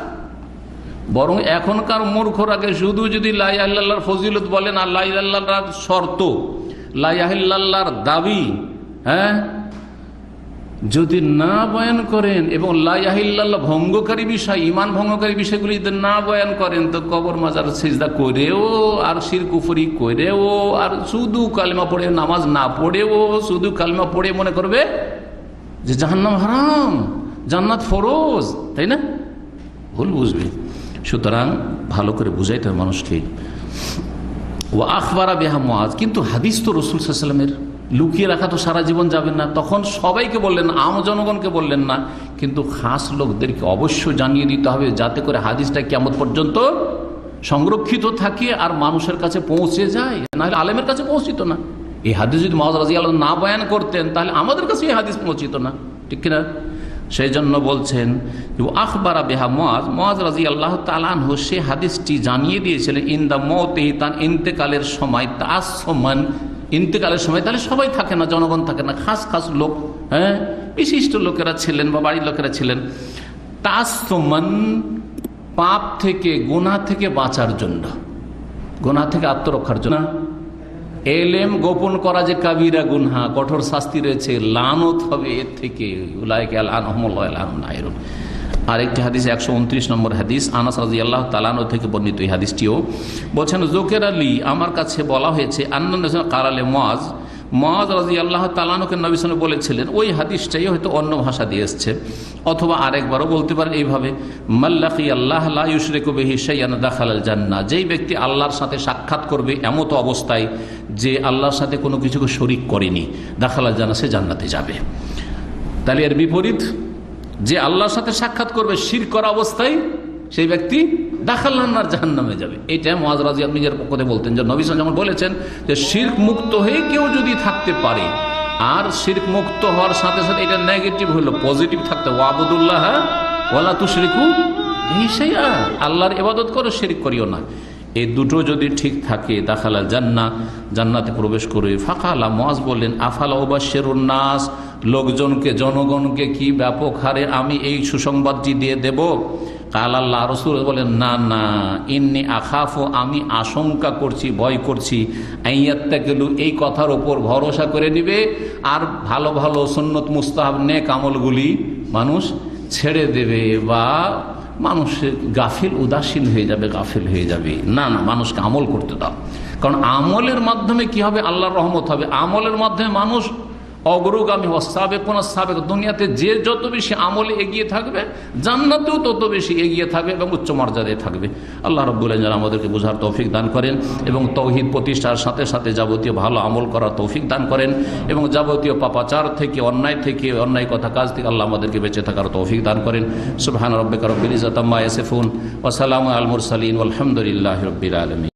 বরং এখনকার মূর্খরাকে শুধু যদি লা ইলাহা ইল্লাল্লাহর ফজিলত বলেন আর লা ইলাহা ইল্লাল্লাহর শর্ত, লা ইলাহা ইল্লাল্লাহর দাবি, হ্যাঁ, যদি না বয়ান করেন এবং লা ইলাহা ইল্লাল্লাহ ভঙ্গকারী বিষয়, ঈমান ভঙ্গকারী বিষয়গুলি যদি না বয়ান করেন, তো কবর মাজার সিজদা করেও আর শিরক কুফরি করেও আর শুধু কালেমা পড়ে, নামাজ না পড়েও শুধু কালেমা পড়ে মনে করবে যে জাহান্নাম হারাম, জান্নাত ফরজ, তাই না? ভুল বুঝবে। সুতরাং ভালো করে বুঝাইতে হবে মানুষকে। ও আখবারা বিহা মুআজ, কিন্তু হাদিস তো রাসূল সাল্লাল্লাহু আলাইহি ওয়াসাল্লামের, লুকিয়ে রাখা তো সারা জীবন যাবে না, তখন সবাইকে বললেন না, আম জনগণকে বললেন না, কিন্তু খাস লোকদেরকে অবশ্য জানিয়ে দিতে হবে, যাতে করে হাদিসটা কিয়ামত পর্যন্ত সংরক্ষিত থাকে আর মানুষের কাছে পৌঁছে যায়, নাহলে আলেমের কাছে পৌঁছিত না। এই হাদিস যদি মুআজ রাদিয়াল্লাহু আনহু না বয়ান করতেন তাহলে আমাদের কাছে এই হাদিস পৌঁছিত না, ঠিক কিনা? সেই জন্য বলছেন আখবারা বিহা মুআজ রাদিয়াল্লাহু তাআলা আনহু, সে হাদিসটি জানিয়ে দিয়েছিলেন ইনদা মওতিহি, তার ইন্তেকালের সময়, তাসমান, ইন্তেকালের সময়। তাহলে সবাই থাকে না, জনগণ থাকে না, খাস খাস লোক, হ্যাঁ, বিশিষ্ট লোকেরা ছিলেন বা বাড়ির লোকেরা ছিলেন। তাসমান, পাপ থেকে, গুনাহ থেকে বাঁচার জন্য, গুনাহ থেকে আত্মরক্ষার জন্য। এলেম গোপন করা যে কাবিরা গুনহা, কঠোর শাস্তি রয়েছে, লানত হবে এর থেকে। উলাইকা লানহুমুল্লাহু লানান নাইরুন। আরেকটি হাদিস 129 নম্বর হাদিস, আনাস রাদিয়াল্লাহু তাআলা আনহু থেকে বর্ণিত এই হাদিসটিও বলছেন, জোকের আলী, আমার কাছে বলা হয়েছে, আন্নান কারালে মুআজ রাদিয়াল্লাহু তাআলা আনহুকে নবী সাল্লাল্লাহু আলাইহি ওয়াসাল্লাম বলেছিলেন। ওই হাদিসটাই হয়তো অন্য ভাষা দিয়ে এসছে, অথবা আরেকবারও বলতে পারেন এইভাবে, মাল্লাকি আল্লাহ লা ইউশরিকু বিহি শাইআন দাখালাল জান্নাহ, যেই ব্যক্তি আল্লাহর সাথে সাক্ষাৎ করবে এমত অবস্থায় যে আল্লাহর সাথে কোনো কিছুকে শরিক করেনি, দাখালাল জান্নাহ, সে জান্নাতে যাবে। তাহলে এর বিপরীত, যে আল্লাহর সাথে সাক্ষাৎ করবে শিরক করা অবস্থায়, সেই ব্যক্তি দাখালান নার, জাহান্নামে যাবে। এইটা মুআজ রাদিয়াল্লাহু আনহু নিজের পক্ষ থেকে বলতেন, যে নবী সাল্লাল্লাহু আলাইহি ওয়াসাল্লাম বলেছেন যে শিরক মুক্ত হয়ে কেউ যদি থাকতে পারে, আর শিরক মুক্ত হওয়ার সাথে সাথে এটা নেগেটিভ হলো, পজিটিভ থাকতে, ওয়াবুদুল্লাহ ওয়ালা তুশরিকু বিহি শাইআ, আল্লাহর ইবাদত করো, শিরক করিও না। এই দুটো যদি ঠিক থাকে দাখালা জান্নাহ, জান্নাতে প্রবেশ করবে। ফাকালা, মুআজ বললেন, আফালা উবাশশিরুন নাস, লোকজনকে জনগণকে কি ব্যাপক হারে আমি এই সুসংবাদটি দিয়ে দেব? কাল, আল্লাহ রাসূল বলেন, না না, ইন্নী আখাফু, আমি আশঙ্কা করছি, ভয় করছি, আইয়াত্তাকিলু, এই কথার ওপর ভরসা করে নিবে আর ভালো ভালো সুন্নত মুস্তাহাব নেক আমলগুলি মানুষ ছেড়ে দেবে বা মানুষ গাফিল উদাসীন হয়ে যাবে, গাফিল হয়ে যাবে। না না, মানুষকে আমল করতে দাও, কারণ আমলের মাধ্যমে কি হবে? আল্লাহর রহমত হবে। আমলের মাধ্যমে মানুষ অগ্রগামী সাবেকুন সাবেক, দুনিয়াতে যে যত বেশি আমলে এগিয়ে থাকবে জান্নাতেও তত বেশি এগিয়ে থাকবে এবং উচ্চ মর্যাদায় থাকবে। আল্লাহ রাব্বুল আলামিন আমাদেরকে বোঝার তৌফিক দান করেন এবং তাওহীদ প্রতিষ্ঠার সাথে সাথে যাবতীয় ভালো আমল করার তৌফিক দান করেন এবং যাবতীয় পাপাচার থেকে, অন্যায় কথা কাজ থেকে আল্লাহ আমাদেরকে বেঁচে থাকার তৌফিক দান করেন। সুবহান রাব্বিকা রাব্বিল ইজ্জাতি আম্মা ইয়াসিফুন ওয়া সালামুন আলাল মুরসালিন ওয়ালহামদুলিল্লাহি রাব্বিল আলামিন।